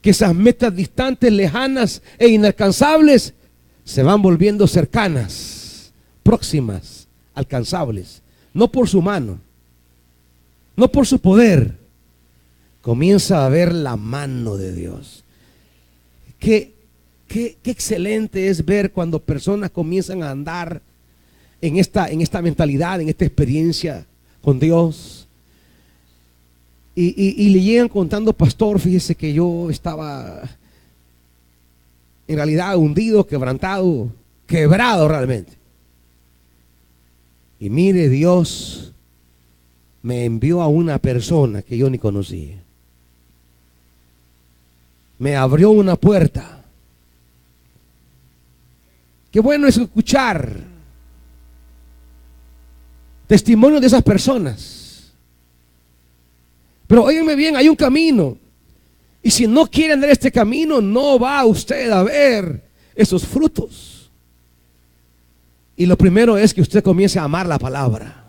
que esas metas distantes, lejanas e inalcanzables se van volviendo cercanas, próximas, alcanzables. No por su mano, no por su poder. Comienza a ver la mano de Dios. Qué excelente es ver cuando personas comienzan a andar en esta mentalidad, en esta experiencia con Dios. Y le llegan contando, pastor, fíjese que yo estaba en realidad hundido, quebrantado, quebrado realmente. Y mire, Dios me envió a una persona que yo ni conocía. Me abrió una puerta. Qué bueno es escuchar testimonios de esas personas. Pero óiganme bien, hay un camino. Y si no quiere andar este camino, no va usted a ver esos frutos. Y lo primero es que usted comience a amar la palabra.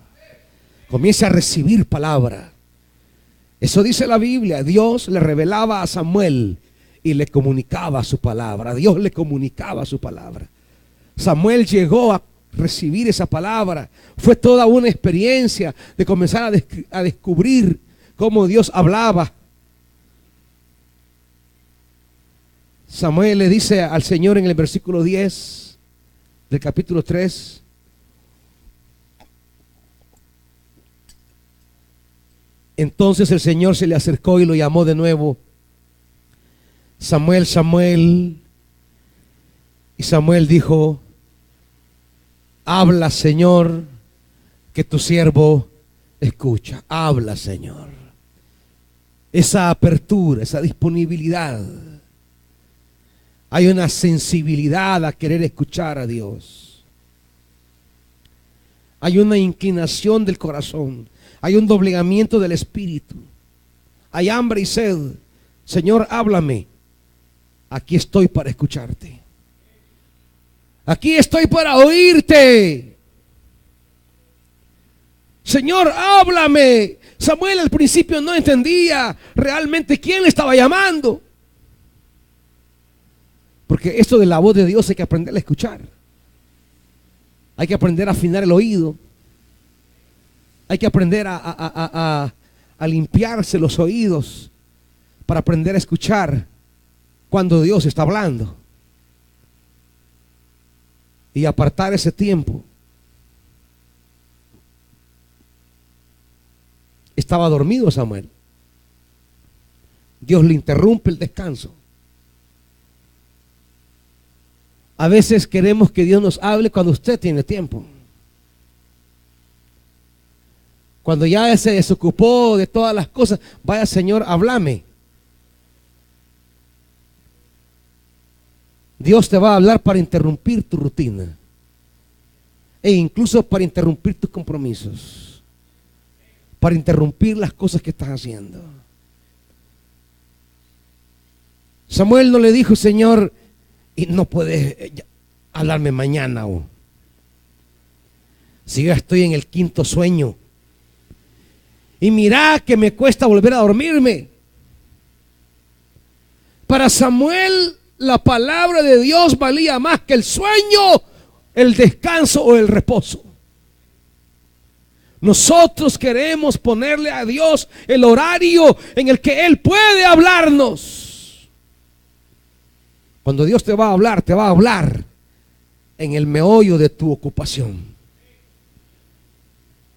Comience a recibir palabra. Eso dice la Biblia. Dios le revelaba a Samuel y le comunicaba su palabra. Dios le comunicaba su palabra. Samuel llegó a recibir esa palabra. Fue toda una experiencia de comenzar a descubrir cómo Dios hablaba. Samuel le dice al Señor en el versículo 10 del capítulo 3: entonces el Señor se le acercó y lo llamó de nuevo: Samuel, Samuel. Y Samuel dijo: habla, Señor, que tu siervo escucha. Habla, Señor. Esa apertura, esa disponibilidad. Hay una sensibilidad a querer escuchar a Dios. Hay una inclinación del corazón. Hay un doblegamiento del espíritu. Hay hambre y sed. Señor, háblame. Aquí estoy para escucharte. Aquí estoy para oírte. Señor, háblame. Samuel al principio no entendía realmente quién le estaba llamando. Porque esto de la voz de Dios hay que aprender a escuchar. Hay que aprender a afinar el oído. Hay que aprender a limpiarse los oídos para aprender a escuchar cuando Dios está hablando. Y apartar ese tiempo. Estaba dormido Samuel. Dios le interrumpe el descanso. A veces queremos que Dios nos hable cuando usted tiene tiempo. Cuando ya se desocupó de todas las cosas, vaya, Señor, háblame. Dios te va a hablar para interrumpir tu rutina e incluso para interrumpir tus compromisos, para interrumpir las cosas que estás haciendo. Samuel no le dijo: Señor, y no puedes hablarme mañana, si ya estoy en el quinto sueño y mira que me cuesta volver a dormirme. Para Samuel la palabra de Dios valía más que el sueño, el descanso o el reposo. Nosotros queremos ponerle a Dios el horario en el que Él puede hablarnos. Cuando Dios te va a hablar en el meollo de tu ocupación.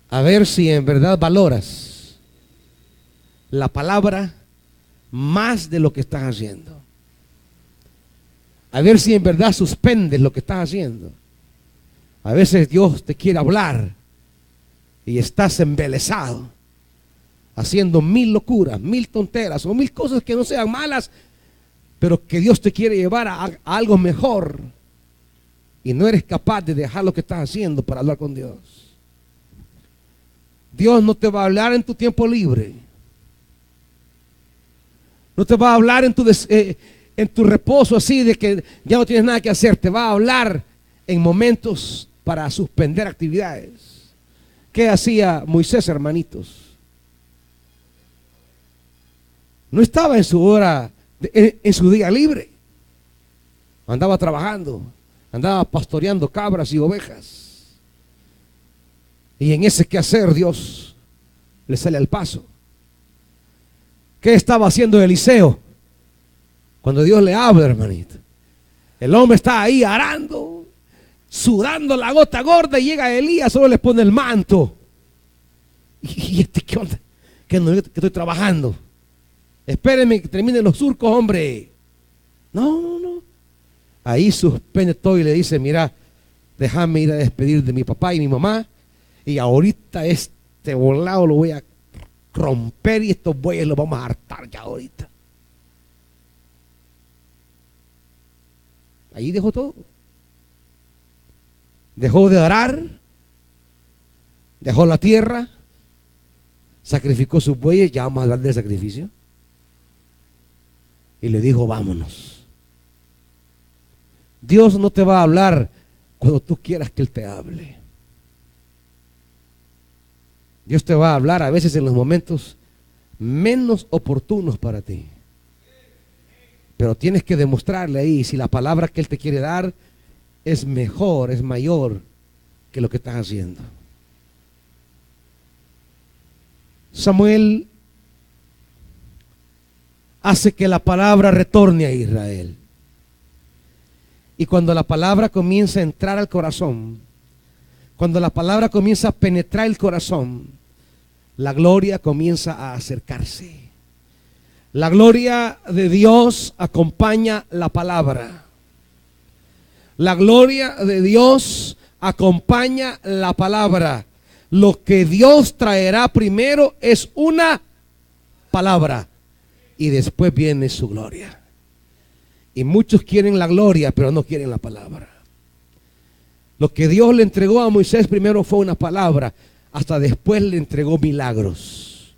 A ver si en verdad valoras la palabra más de lo que estás haciendo. A ver si en verdad suspendes lo que estás haciendo. A veces Dios te quiere hablar y estás embelesado, haciendo 1000 locuras, 1000 tonteras o 1000 cosas que no sean malas, pero que Dios te quiere llevar a algo mejor, y no eres capaz de dejar lo que estás haciendo para hablar con Dios. Dios no te va a hablar en tu tiempo libre. No te va a hablar en tu reposo así de que ya no tienes nada que hacer. Te va a hablar en momentos para suspender actividades. ¿Qué hacía Moisés, hermanitos? No estaba en su hora, en su día libre. Andaba trabajando, andaba pastoreando cabras y ovejas. Y en ese quehacer Dios le sale al paso. ¿Qué estaba haciendo Eliseo? Cuando Dios le habla, hermanito, el hombre está ahí arando, sudando la gota gorda, y llega Elías, solo le pone el manto. ¿Y este qué onda? Que no, que estoy trabajando. Espérenme que terminen los surcos, hombre. No. Ahí suspende todo y le dice, mira, déjame ir a despedir de mi papá y mi mamá. Y ahorita este volado lo voy a romper y estos bueyes los vamos a hartar ya ahorita. Ahí dejó todo. Dejó de arar, dejó la tierra, sacrificó sus bueyes, ya vamos a hablar del sacrificio. Y le dijo, vámonos. Dios no te va a hablar cuando tú quieras que Él te hable. Dios te va a hablar a veces en los momentos menos oportunos para ti. Pero tienes que demostrarle ahí si la palabra que Él te quiere dar es mejor, es mayor que lo que estás haciendo. Samuel hace que la palabra retorne a Israel. Y cuando la palabra comienza a entrar al corazón, cuando la palabra comienza a penetrar el corazón, la gloria comienza a acercarse. La gloria de Dios acompaña la palabra. La gloria de Dios acompaña la palabra. Lo que Dios traerá primero es una palabra y después viene su gloria. Y muchos quieren la gloria, pero no quieren la palabra. Lo que Dios le entregó a Moisés primero fue una palabra, hasta después le entregó milagros.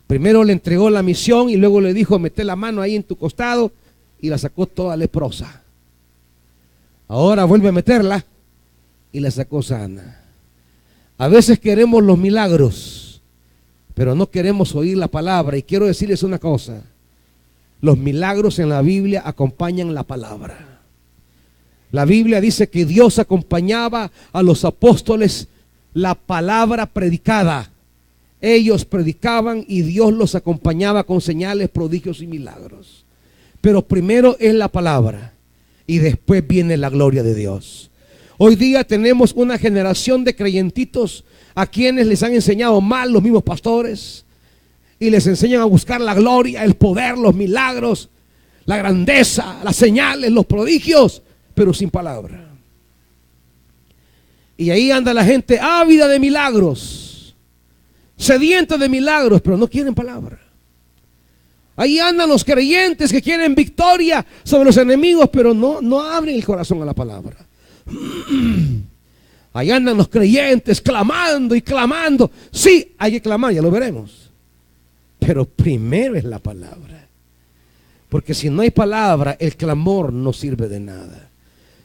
Primero le entregó la misión y luego le dijo, mete la mano ahí en tu costado, y la sacó toda leprosa. Ahora vuelve a meterla y la sacó sana. A veces queremos los milagros, pero no queremos oír la palabra. Y quiero decirles una cosa: los milagros en la Biblia acompañan la palabra. La Biblia dice que Dios acompañaba a los apóstoles la palabra predicada. Ellos predicaban y Dios los acompañaba con señales, prodigios y milagros. Pero primero es la palabra y después viene la gloria de Dios. Hoy día tenemos una generación de creyentitos a quienes les han enseñado mal los mismos pastores y les enseñan a buscar la gloria, el poder, los milagros, la grandeza, las señales, los prodigios, pero sin palabra. Y ahí anda la gente ávida de milagros, sedienta de milagros, pero no quieren palabra. Ahí andan los creyentes que quieren victoria sobre los enemigos, pero no abren el corazón a la palabra. Ahí andan los creyentes clamando y clamando. Sí, hay que clamar, ya lo veremos. Pero primero es la palabra. Porque si no hay palabra, el clamor no sirve de nada.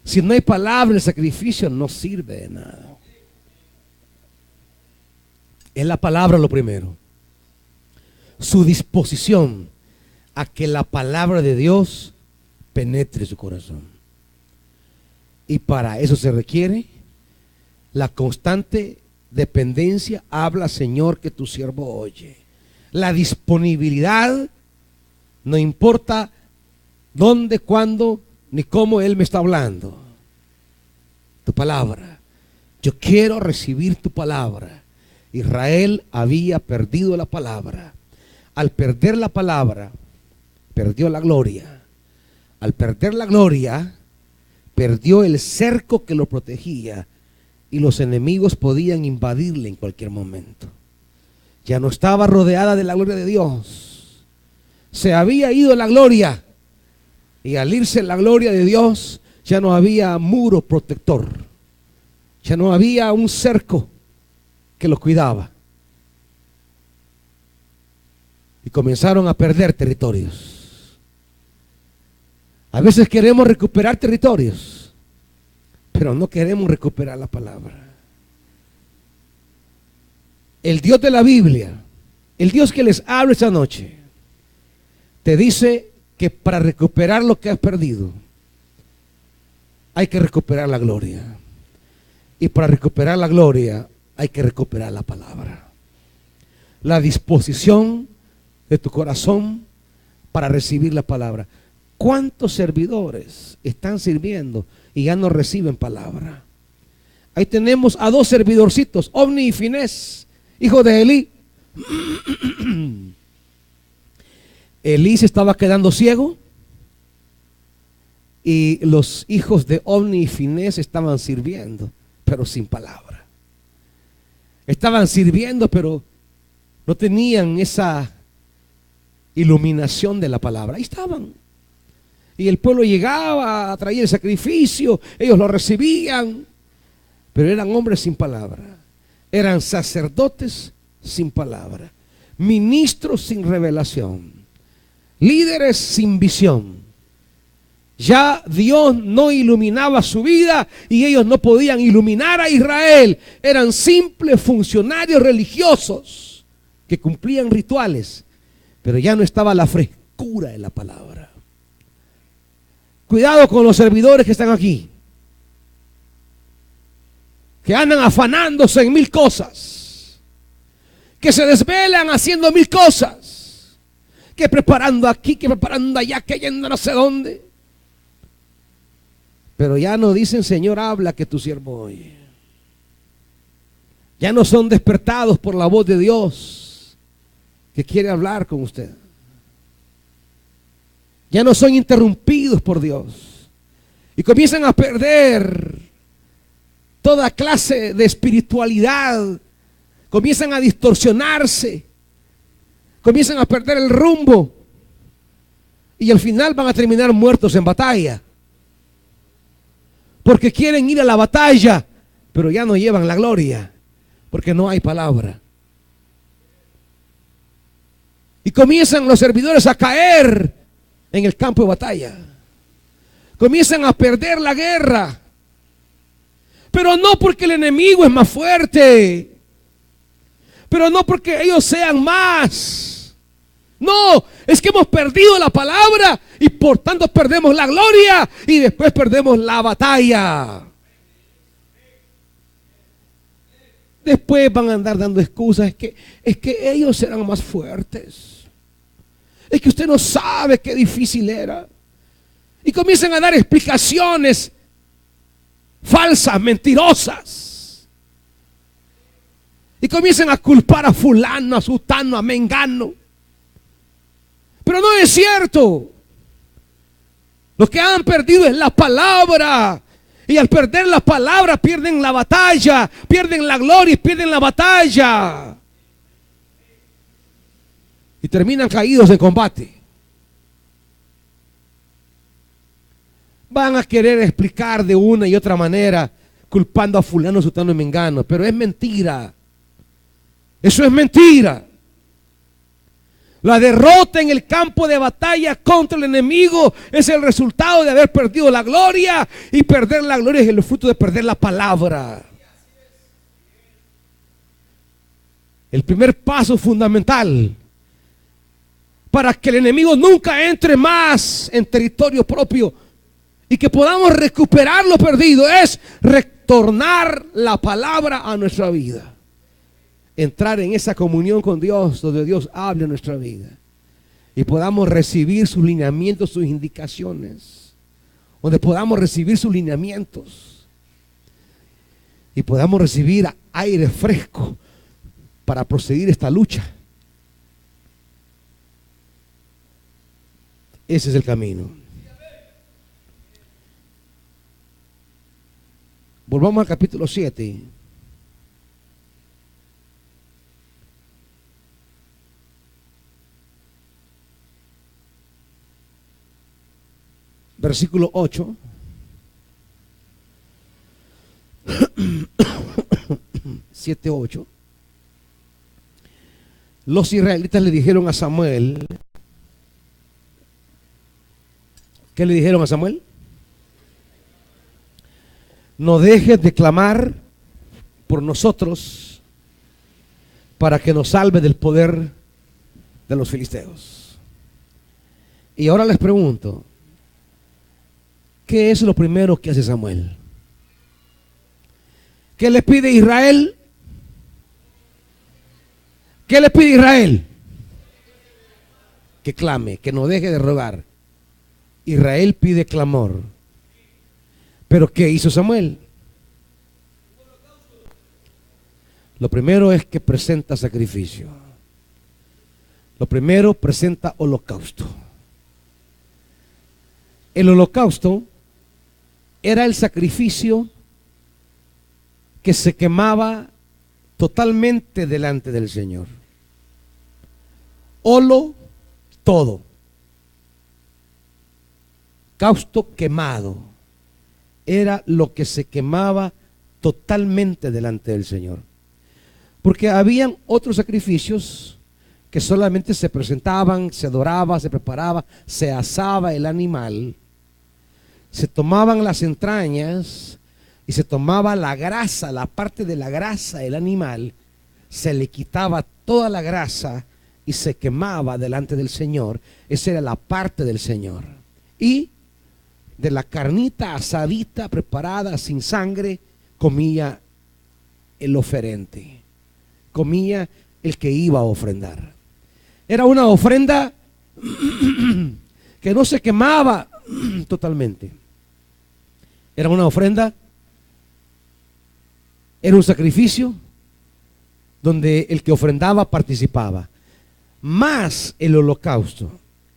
Si no hay palabra, el sacrificio no sirve de nada. Es la palabra lo primero. Su disposición a que la palabra de Dios penetre su corazón. Y para eso se requiere la constante dependencia. Habla, Señor, que tu siervo oye. La disponibilidad, no importa dónde, cuándo, ni cómo Él me está hablando. Tu palabra. Yo quiero recibir tu palabra. Israel había perdido la palabra. Al perder la palabra, perdió la gloria. Al perder la gloria, perdió el cerco que lo protegía y los enemigos podían invadirle en cualquier momento. Ya no estaba rodeada de la gloria de Dios. Se había ido la gloria y al irse la gloria de Dios ya no había muro protector. Ya no había un cerco que los cuidaba. Y comenzaron a perder territorios. A veces queremos recuperar territorios, pero no queremos recuperar la palabra. El Dios de la Biblia, el Dios que les habla esta noche, te dice que para recuperar lo que has perdido, hay que recuperar la gloria. Y para recuperar la gloria, hay que recuperar la palabra. La disposición de tu corazón para recibir la palabra. ¿Cuántos servidores están sirviendo y ya no reciben palabra? Ahí tenemos a dos servidorcitos, Ofni y Finés, hijos de Elí. Elí se estaba quedando ciego y los hijos de Ofni y Finés estaban sirviendo, pero sin palabra. Estaban sirviendo, pero no tenían esa iluminación de la palabra. Ahí estaban. Y el pueblo llegaba a traer el sacrificio, ellos lo recibían, pero eran hombres sin palabra. Eran sacerdotes sin palabra, ministros sin revelación, líderes sin visión. Ya Dios no iluminaba su vida y ellos no podían iluminar a Israel. Eran simples funcionarios religiosos que cumplían rituales, pero ya no estaba la frescura de la palabra. Cuidado con los servidores que están aquí, que andan afanándose en mil cosas, que se desvelan haciendo mil cosas, que preparando aquí, que preparando allá, que yendo no sé dónde. Pero ya no dicen: Señor, habla, que tu siervo oye. Ya no son despertados por la voz de Dios que quiere hablar con usted. Ya no son interrumpidos por Dios y comienzan a perder toda clase de espiritualidad. Comienzan a distorsionarse, comienzan a perder el rumbo y al final van a terminar muertos en batalla, porque quieren ir a la batalla, pero ya no llevan la gloria, porque no hay palabra. Y comienzan los servidores a caer en el campo de batalla. Comienzan a perder la guerra, pero no porque el enemigo es más fuerte, pero no porque ellos sean más. No, es que hemos perdido la palabra y por tanto perdemos la gloria y después perdemos la batalla. Después van a andar dando excusas. Es que ellos serán más fuertes. Es que usted no sabe qué difícil era. Y comienzan a dar explicaciones falsas, mentirosas. Y comienzan a culpar a fulano, a sutano, a mengano. Pero no es cierto. Lo que han perdido es la palabra. Y al perder la palabra pierden la batalla, pierden la gloria y pierden la batalla. Y terminan caídos de combate. Van a querer explicar de una y otra manera, culpando a fulano, sutano y mengano, pero es mentira. Eso es mentira. La derrota en el campo de batalla contra el enemigo es el resultado de haber perdido la gloria, y perder la gloria es el fruto de perder la palabra. El primer paso fundamental para que el enemigo nunca entre más en territorio propio y que podamos recuperar lo perdido es retornar la palabra a nuestra vida. Entrar en esa comunión con Dios, donde Dios habla en nuestra vida y podamos recibir sus lineamientos, sus indicaciones, donde podamos recibir sus lineamientos y podamos recibir aire fresco para proseguir esta lucha. Ese es el camino. Volvamos al capítulo 7. Versículo 8. Siete, 8. Los israelitas le dijeron a Samuel. ¿Qué le dijeron a Samuel? No dejes de clamar por nosotros para que nos salve del poder de los filisteos. Y ahora les pregunto, ¿qué es lo primero que hace Samuel? ¿Qué le pide Israel? ¿Qué le pide Israel? Que clame, que no deje de rogar. Israel pide clamor. ¿Pero qué hizo Samuel? Lo primero es que presenta sacrificio. Lo primero presenta holocausto. El holocausto era el sacrificio que se quemaba totalmente delante del Señor. Holo, todo. Causto quemado. Era lo que se quemaba totalmente delante del Señor. Porque habían otros sacrificios que solamente se presentaban, se adoraba, se preparaba, se asaba el animal, se tomaban las entrañas y se tomaba la grasa, la parte de la grasa del animal, se le quitaba toda la grasa y se quemaba delante del Señor. Esa era la parte del Señor. Y de la carnita asadita, preparada sin sangre, comía el oferente, comía el que iba a ofrendar. Era una ofrenda que no se quemaba totalmente. Era una ofrenda, era un sacrificio donde el que ofrendaba participaba. Más el holocausto.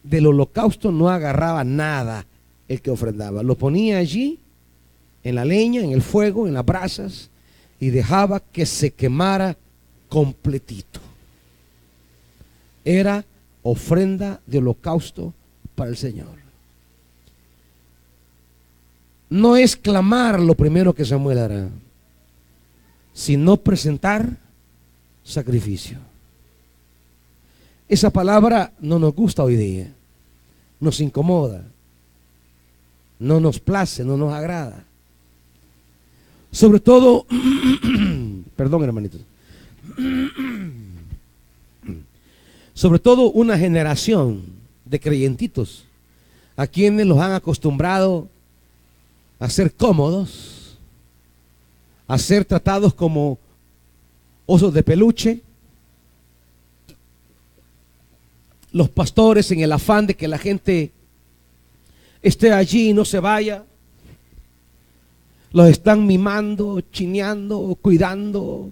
Del holocausto no agarraba nada el que ofrendaba. Lo ponía allí, en la leña, en el fuego, en las brasas, y dejaba que se quemara completito. Era ofrenda de holocausto para el Señor. No es clamar lo primero que Samuel hará, sino presentar sacrificio. Esa palabra no nos gusta hoy día, nos incomoda, no nos place, no nos agrada. Sobre todo, perdón hermanitos, sobre todo una generación de creyentitos a quienes los han acostumbrado a ser cómodos, a ser tratados como osos de peluche. Los pastores, en el afán de que la gente esté allí y no se vaya, los están mimando, chineando, cuidando,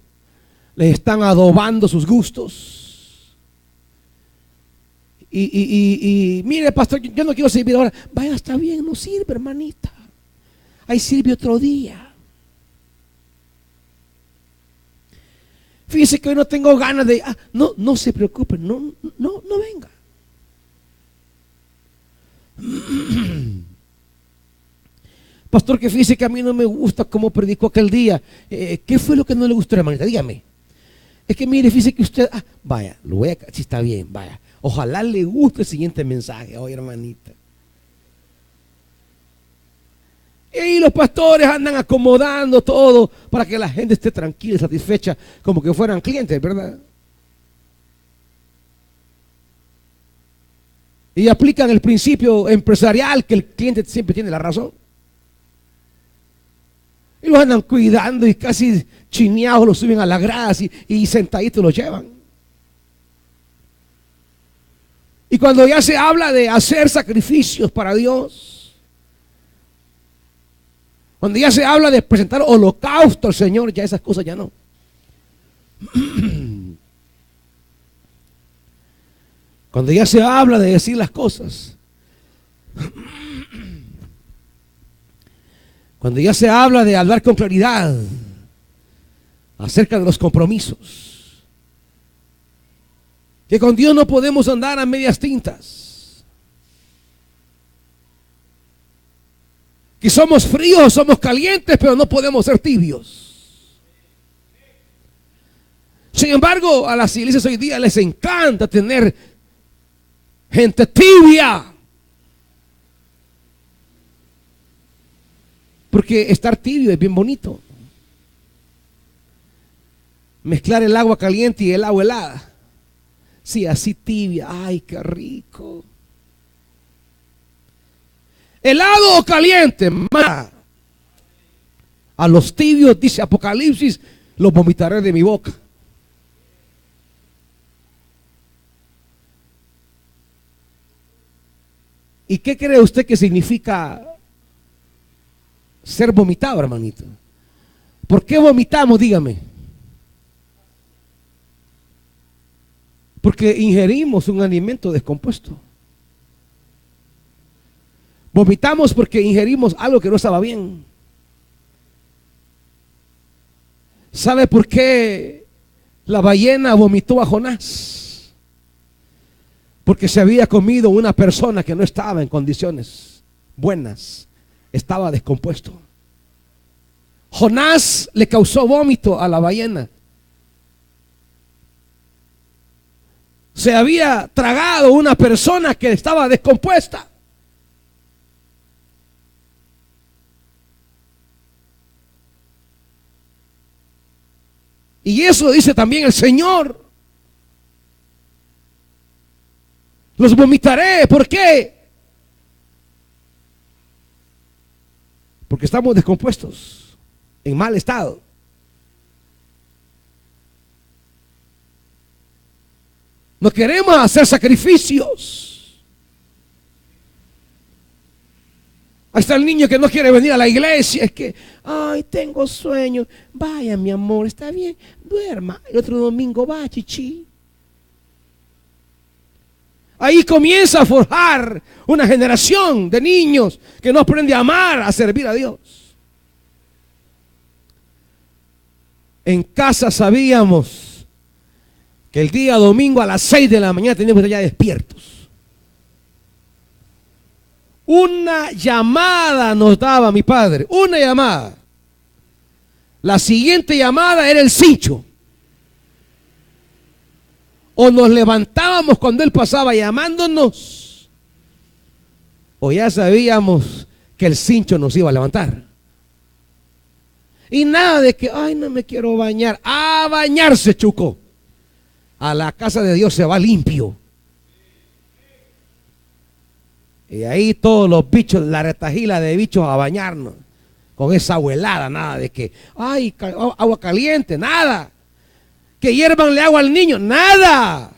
les están adobando sus gustos. Y mire, pastor, yo no quiero servir ahora. Vaya, está bien, no sirve, hermanita. Ahí sirve otro día. Fíjese que hoy no tengo ganas de... no se preocupe, no venga. Pastor, que fíjese que a mí no me gusta cómo predicó aquel día. ¿Qué fue lo que no le gustó, hermanita? Dígame. Es que mire, fíjese que usted... vaya, lo voy a... Si está bien, vaya. Ojalá le guste el siguiente mensaje. Oye, hermanita. Y los pastores andan acomodando todo para que la gente esté tranquila y satisfecha, como que fueran clientes, ¿verdad? Y aplican el principio empresarial que el cliente siempre tiene la razón. Y los andan cuidando y casi chineados los suben a las gradas y sentaditos los llevan. Y cuando ya se habla de hacer sacrificios para Dios, cuando ya se habla de presentar holocausto al Señor, ya esas cosas ya no. Cuando ya se habla de decir las cosas, cuando ya se habla de hablar con claridad acerca de los compromisos, que con Dios no podemos andar a medias tintas, que somos fríos, somos calientes, pero no podemos ser tibios. Sin embargo, a las iglesias hoy día les encanta tener gente tibia, porque estar tibio es bien bonito. Mezclar el agua caliente y el agua helada. Sí, así tibia. Ay, qué rico. Helado o caliente, a los tibios, dice Apocalipsis, los vomitaré de mi boca. ¿Y qué cree usted que significa ser vomitado, hermanito? ¿Por qué vomitamos? Dígame. Porque ingerimos un alimento descompuesto. Vomitamos porque ingerimos algo que no estaba bien. ¿Sabe por qué la ballena vomitó a Jonás? Porque se había comido una persona que no estaba en condiciones buenas, estaba descompuesto. Jonás le causó vómito a la ballena. Se había tragado una persona que estaba descompuesta. Y eso dice también el Señor. Los vomitaré. ¿Por qué? Porque estamos descompuestos, en mal estado. No queremos hacer sacrificios. Ahí está el niño que no quiere venir a la iglesia. Es que, ay, tengo sueño. Vaya, mi amor, está bien, duerma. El otro domingo va, chichi. Ahí comienza a forjar una generación de niños que no aprende a amar, a servir a Dios. En casa sabíamos que el día domingo a las 6 de la mañana teníamos que estar ya despiertos. Una llamada nos daba mi padre, una llamada. La siguiente llamada era el cincho. O nos levantábamos cuando él pasaba llamándonos, o ya sabíamos que el cincho nos iba a levantar. Y nada de que, ay, no me quiero bañar. A bañarse, chuco. A la casa de Dios se va limpio. Y ahí todos los bichos, la retajila de bichos a bañarnos. Con esa agua helada, nada de que, ay, agua caliente, nada. Que hiervanle agua al niño, nada.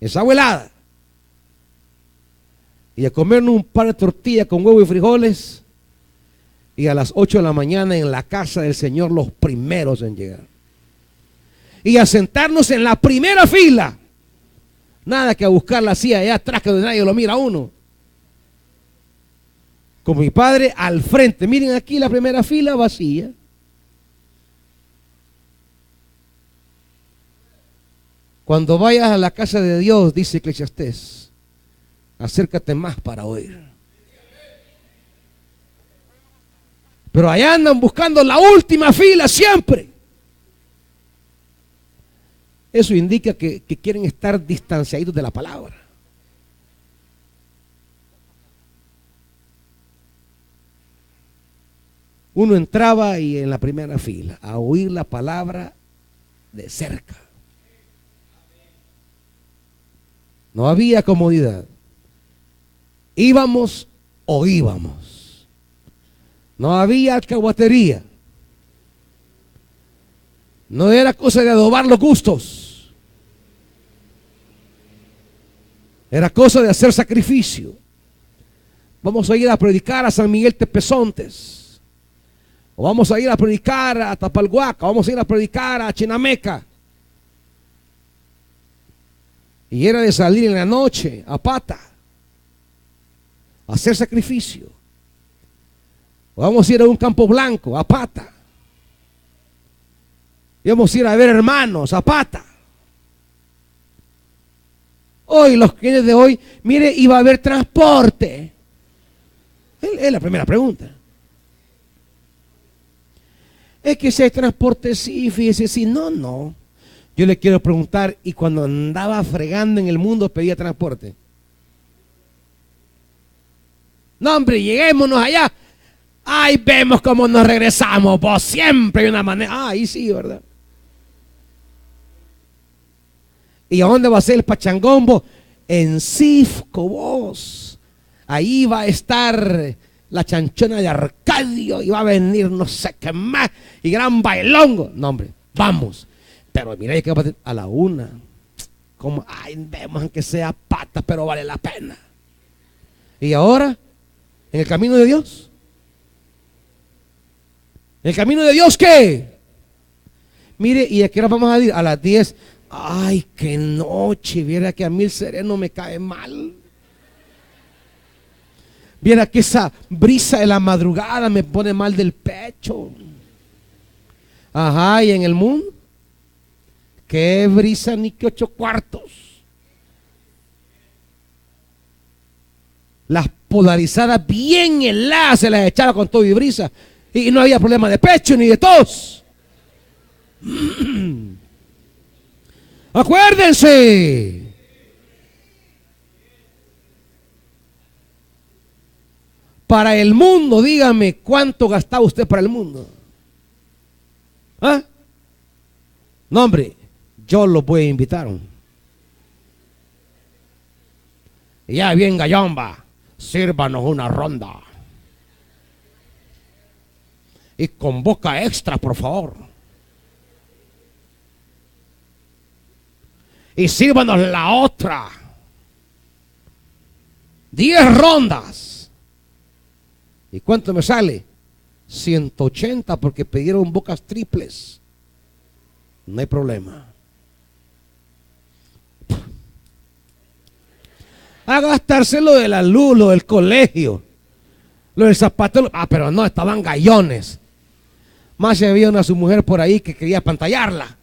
Esa agua helada. Y a comernos un par de tortillas con huevo y frijoles. Y a las 8 de la mañana en la casa del Señor los primeros en llegar. Y a sentarnos en la primera fila. Nada que a buscar la silla allá atrás que nadie lo mira a uno. Con mi padre al frente. Miren aquí la primera fila vacía. Cuando vayas a la casa de Dios, dice Eclesiastés, acércate más para oír. Pero allá andan buscando la última fila siempre. Eso indica que quieren estar distanciados de la palabra. Uno entraba y en la primera fila a oír la palabra de cerca. No había comodidad. Íbamos o íbamos. No había alcahuatería. No era cosa de adobar los gustos. Era cosa de hacer sacrificio. Vamos a ir a predicar a San Miguel Tepezontes. O vamos a ir a predicar a Tapalhuaca. Vamos a ir a predicar a Chinameca. Y era de salir en la noche a pata, a hacer sacrificio. O vamos a ir a un campo blanco a pata. Y vamos a ir a ver hermanos a pata. Hoy, los clientes de hoy, mire, iba a haber transporte. Es la primera pregunta. Es que si hay transporte, sí, fíjese, sí, no. Yo le quiero preguntar, ¿y cuando andaba fregando en el mundo pedía transporte? No, hombre, lleguémonos allá. Ay, vemos cómo nos regresamos. Vos siempre hay una manera. Ahí sí, ¿verdad? ¿Y a dónde va a ser el pachangombo? En Cifco, vos. Ahí va a estar la chanchona de Arcadio y va a venir no sé qué más. Y gran bailongo. No, hombre, vamos. Pero mira, que va a la 1. Como, ay, vemos aunque sea pata, pero vale la pena. Y ahora, en el camino de Dios. ¿En el camino de Dios qué? Mire, ¿y a qué hora vamos a ir? A las 10. Ay, qué noche, viera que a mí el sereno me cae mal. Viera que esa brisa de la madrugada me pone mal del pecho. Ajá, y en el mundo, qué brisa ni que 8 cuartos. Las polarizadas bien heladas se las echaba con todo y brisa. Y no había problema de pecho ni de tos. Acuérdense. Para el mundo, dígame, ¿cuánto gastaba usted para el mundo? ¿Ah? No, hombre, yo los voy a invitar. Y ya bien gallomba, sírvanos una ronda. Y con boca extra, por favor. Y sírvanos la otra. 10 rondas. ¿Y cuánto me sale? 180 porque pidieron bocas triples. No hay problema. A gastarse lo de la luz, lo del colegio, lo del zapato. Ah, pero no, estaban gallones. Más se había una su mujer por ahí que quería pantallarla.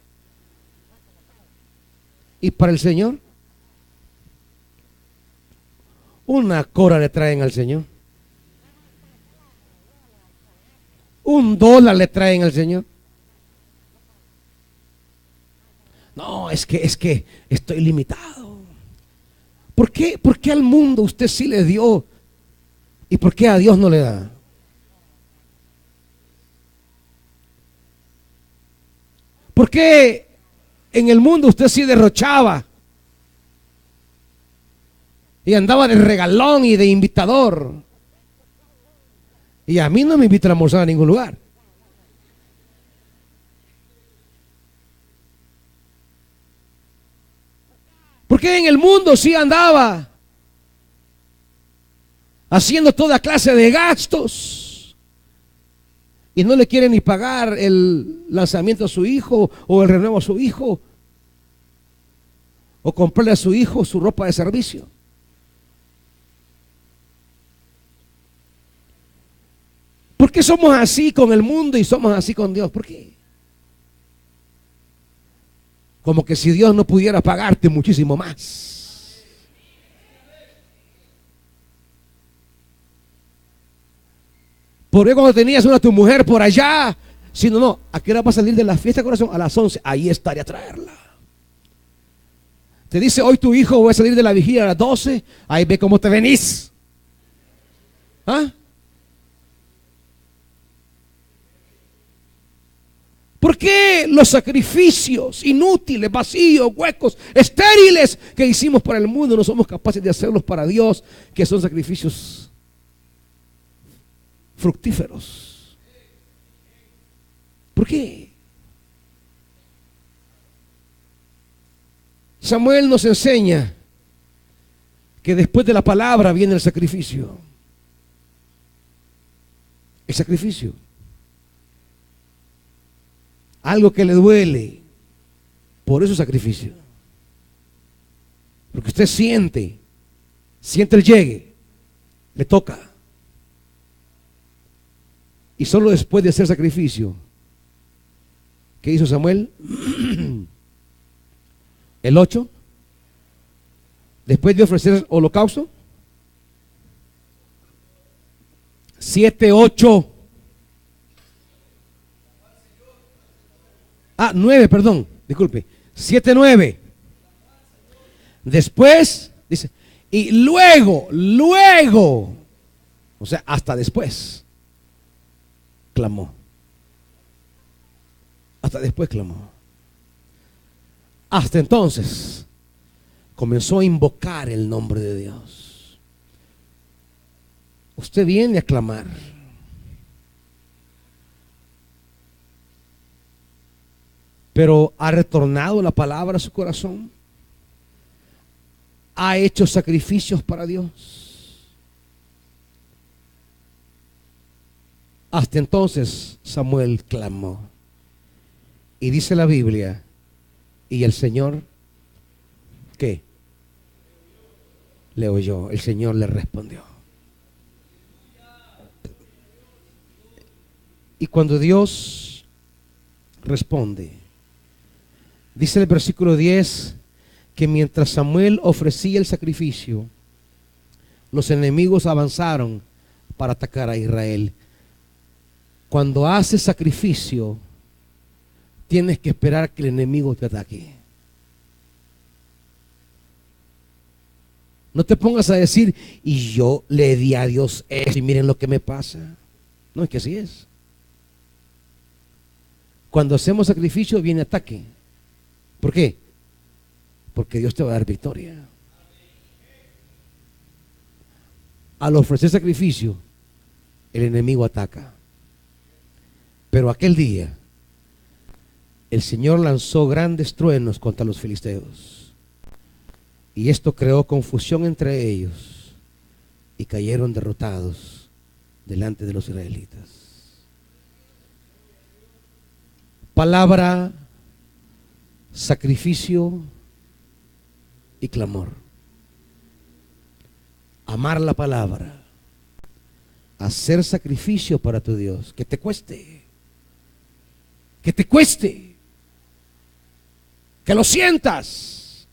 ¿Y para el Señor? Una cora le traen al Señor. $1 le traen al Señor. No, es que estoy limitado. ¿Por qué al mundo usted sí le dio y por qué a Dios no le da? ¿Por qué en el mundo usted sí derrochaba y andaba de regalón y de invitador? Y a mí no me invitan a almorzar a ningún lugar. Porque en el mundo sí andaba haciendo toda clase de gastos y no le quiere ni pagar el lanzamiento a su hijo o el renuevo a su hijo o comprarle a su hijo su ropa de servicio? ¿Por qué somos así con el mundo y somos así con Dios? ¿Por qué? Como que si Dios no pudiera pagarte muchísimo más. ¿Por qué cuando tenías una tu mujer por allá? Si no, ¿a qué hora va a salir de la fiesta, corazón? A las 11. Ahí estaré a traerla. Te dice hoy tu hijo va a salir de la vigilia a las 12. Ahí ve cómo te venís. ¿Ah? ¿Por qué los sacrificios inútiles, vacíos, huecos, estériles que hicimos para el mundo no somos capaces de hacerlos para Dios, que son sacrificios fructíferos? ¿Por qué? Samuel nos enseña que después de la palabra viene el sacrificio. El sacrificio. Algo que le duele. Por eso sacrificio. Porque usted siente el llegue, le toca. Y solo después de hacer sacrificio, ¿qué hizo Samuel? El 8, después de ofrecer holocausto, 7, 8. 9, perdón, disculpe. 7, 9. Después, dice, y luego, o sea, hasta después, clamó. Hasta después clamó. Hasta entonces, comenzó a invocar el nombre de Dios. Usted viene a clamar. Pero ha retornado la palabra a su corazón. Ha hecho sacrificios para Dios. Hasta entonces Samuel clamó. Y dice la Biblia Y el Señor, ¿qué? Le oyó, el Señor le respondió. Y cuando Dios responde, dice el versículo 10, que mientras Samuel ofrecía el sacrificio, los enemigos avanzaron para atacar a Israel. Cuando haces sacrificio, tienes que esperar que el enemigo te ataque. No te pongas a decir, y yo le di a Dios esto y miren lo que me pasa. No, es que así es. Cuando hacemos sacrificio viene ataque. ¿Por qué? Porque Dios te va a dar victoria. Al ofrecer sacrificio, el enemigo ataca. Pero aquel día, el Señor lanzó grandes truenos contra los filisteos. Y esto creó confusión entre ellos y cayeron derrotados delante de los israelitas. Palabra, sacrificio y clamor. Amar la palabra, hacer sacrificio para tu Dios, que te cueste, que te cueste, que lo sientas.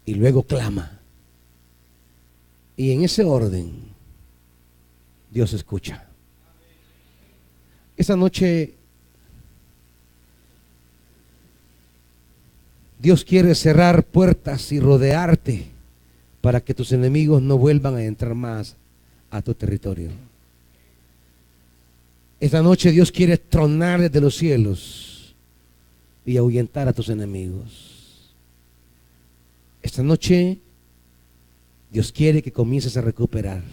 Y luego clama. Y en ese orden, Dios escucha. Esta noche, Dios quiere cerrar puertas y rodearte para que tus enemigos no vuelvan a entrar más a tu territorio. Esta noche Dios quiere tronar desde los cielos y ahuyentar a tus enemigos. Esta noche Dios quiere que comiences a recuperar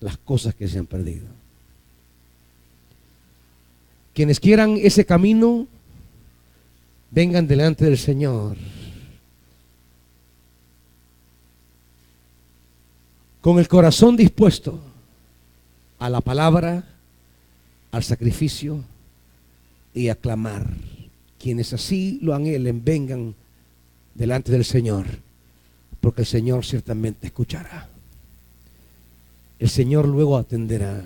las cosas que se han perdido. Quienes quieran ese camino, vengan delante del Señor con el corazón dispuesto a la palabra, al sacrificio y a clamar. Quienes así lo anhelen, vengan delante del Señor, porque el Señor ciertamente escuchará. El Señor luego atenderá.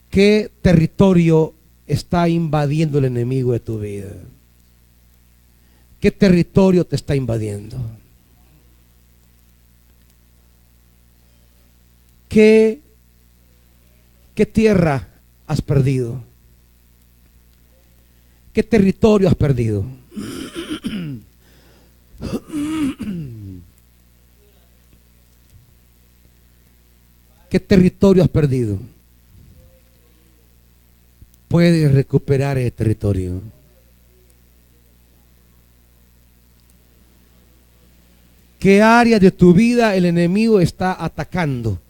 ¿Qué territorio está invadiendo el enemigo de tu vida? ¿Qué territorio te está invadiendo? ¿Qué tierra has perdido? ¿Qué territorio has perdido? ¿Qué territorio has perdido? Puedes recuperar el territorio. ¿Qué área de tu vida el enemigo está atacando?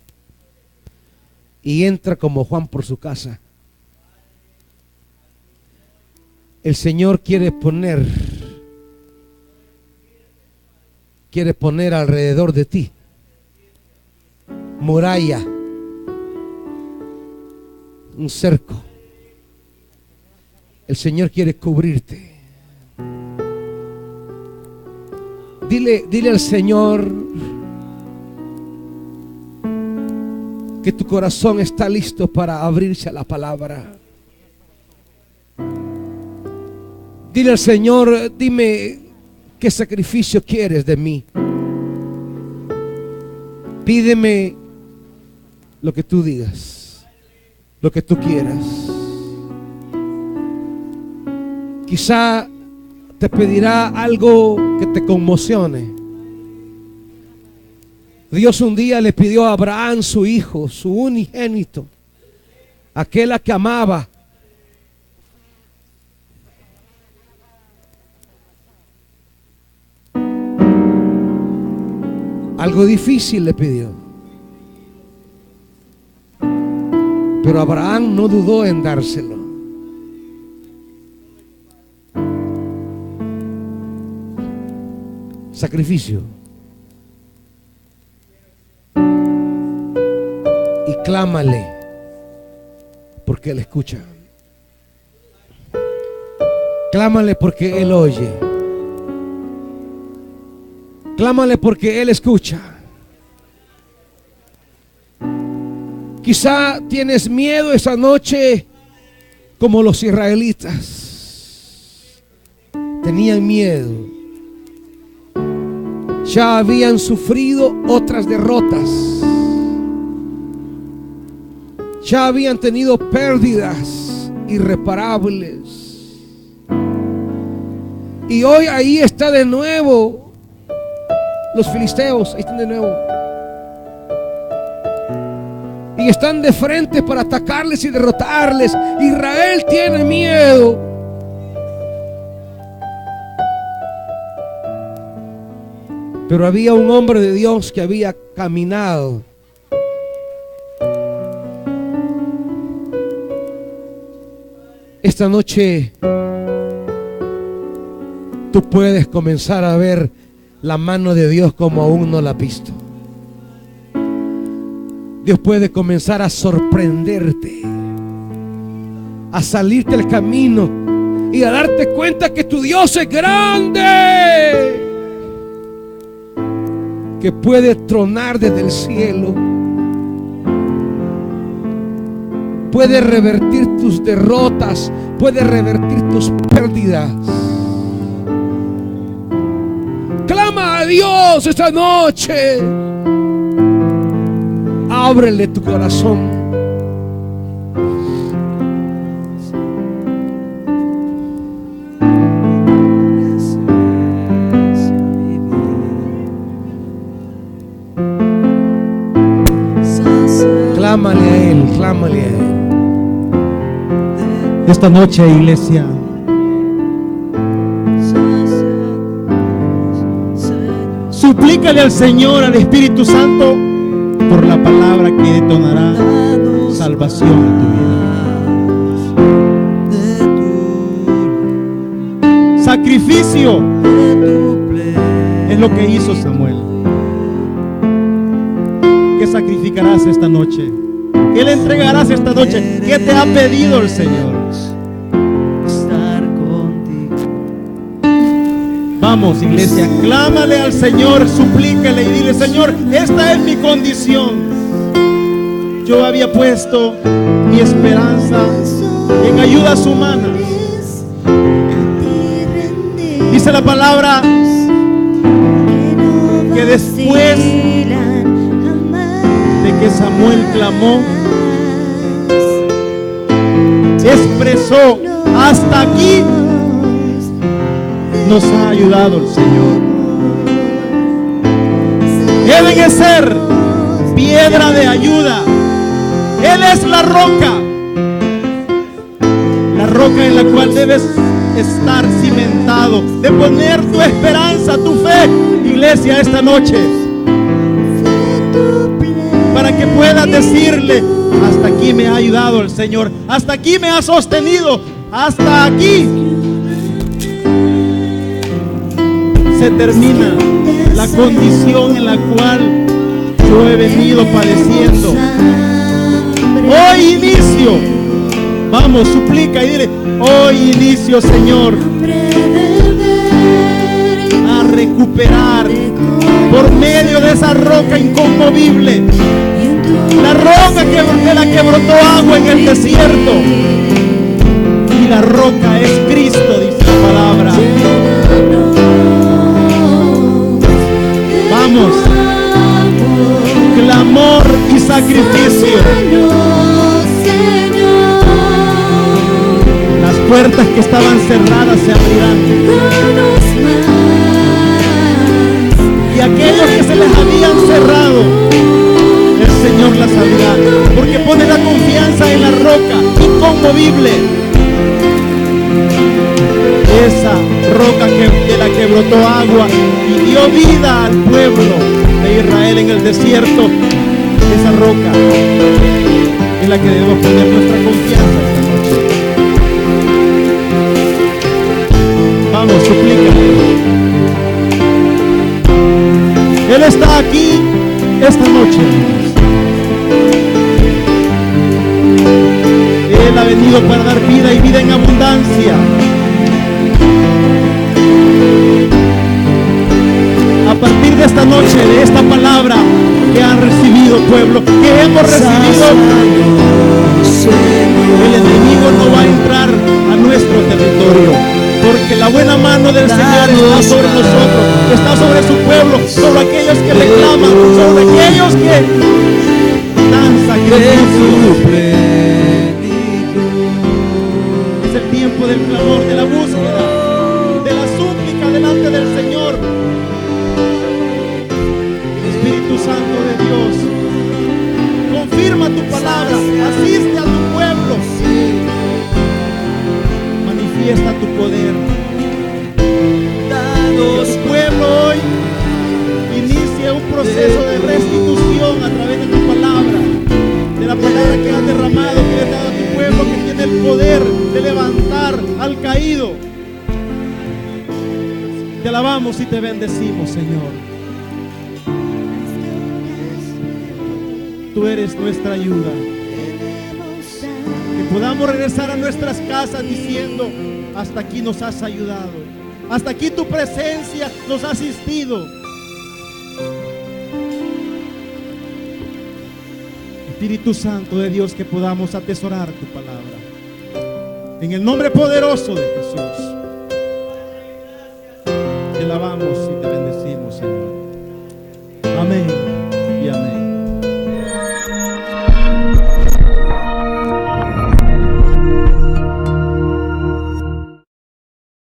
Y entra como Juan por su casa. El Señor quiere poner alrededor de ti muralla, un cerco. El Señor quiere cubrirte. Dile al Señor que tu corazón está listo para abrirse a la palabra. Dile al Señor, dime qué sacrificio quieres de mí. Pídeme lo que tú digas, lo que tú quieras. Quizá te pedirá algo que te conmocione. Dios un día le pidió a Abraham, su hijo, su unigénito, aquel a que amaba. Algo difícil le pidió. Pero Abraham no dudó en dárselo. Sacrificio. Y clámale porque Él escucha. Clámale porque Él oye. Clámale porque Él escucha. Quizá tienes miedo esa noche como los israelitas. Tenían miedo. Ya habían sufrido otras derrotas. Ya habían tenido pérdidas irreparables. Y hoy ahí está de nuevo. Los filisteos están de nuevo. Y están de frente para atacarles y derrotarles. Israel tiene miedo. Pero había un hombre de Dios que había caminado. Esta noche tú puedes comenzar a ver la mano de Dios como aún no la has visto. Dios puede comenzar a sorprenderte, a salirte del camino y a darte cuenta que tu Dios es grande, que puede tronar desde el cielo, puede revertir tus derrotas, puede revertir tus pérdidas. Clama a Dios esta noche. Ábrele tu corazón. Clámale a Él, clámale a Él. Esta noche, iglesia, suplícale al Señor, al Espíritu Santo, por la palabra que detonará salvación en tu vida. Sacrificio es lo que hizo Samuel. ¿Qué sacrificarás esta noche? ¿Qué le entregarás esta noche? ¿Qué te ha pedido el Señor? Vamos, iglesia, clámale al Señor, suplícale y dile: Señor, esta es mi condición. Yo había puesto mi esperanza en ayudas humanas. Dice la palabra que después de que Samuel clamó, expresó: hasta aquí nos ha ayudado el Señor. Ebenezer, piedra de ayuda. Él es la roca en la cual debes estar cimentado, de poner tu esperanza, tu fe, iglesia, esta noche, para que puedas decirle: hasta aquí me ha ayudado el Señor, hasta aquí me ha sostenido, hasta aquí. Se termina la condición en la cual yo he venido padeciendo. Hoy inicio, vamos, suplica y dile: hoy inicio, Señor, a recuperar por medio de esa roca inconmovible, la roca de la que brotó agua en el desierto. Y la roca es Cristo, dice la palabra. Vamos, clamor y sacrificio. Las puertas que estaban cerradas se abrirán, y aquellos que se les habían cerrado, el Señor las abrirá, porque pone la confianza en la roca inconmovible, esa roca de la que brotó agua y dio vida al pueblo de Israel en el desierto. Esa roca es la que debemos poner nuestra confianza esta noche. Vamos, suplica. Él está aquí esta noche. Él ha venido para dar vida y vida en abundancia. A partir de esta noche, de esta palabra que han recibido, pueblo, que hemos recibido, el enemigo no va a entrar a nuestro territorio, porque la buena mano del Señor está sobre nosotros, está sobre su pueblo, sobre aquellos que le claman, sobre aquellos que dan sacrificio. Es el tiempo del clamor, de la búsqueda, de la súplica delante del Señor. Espíritu Santo de Dios, confirma tu palabra, asiste a tu pueblo, manifiesta tu poder. Que tu pueblo hoy inicie un proceso de restitución a través de tu palabra, de la palabra que has derramado, que has dado a tu pueblo, que tiene el poder de levantar al caído. Te alabamos y te bendecimos, Señor. Tú eres nuestra ayuda. Que podamos regresar a nuestras casas diciendo: hasta aquí nos has ayudado, hasta aquí tu presencia nos ha asistido. Espíritu Santo de Dios, que podamos atesorar tu palabra en el nombre poderoso de Jesús.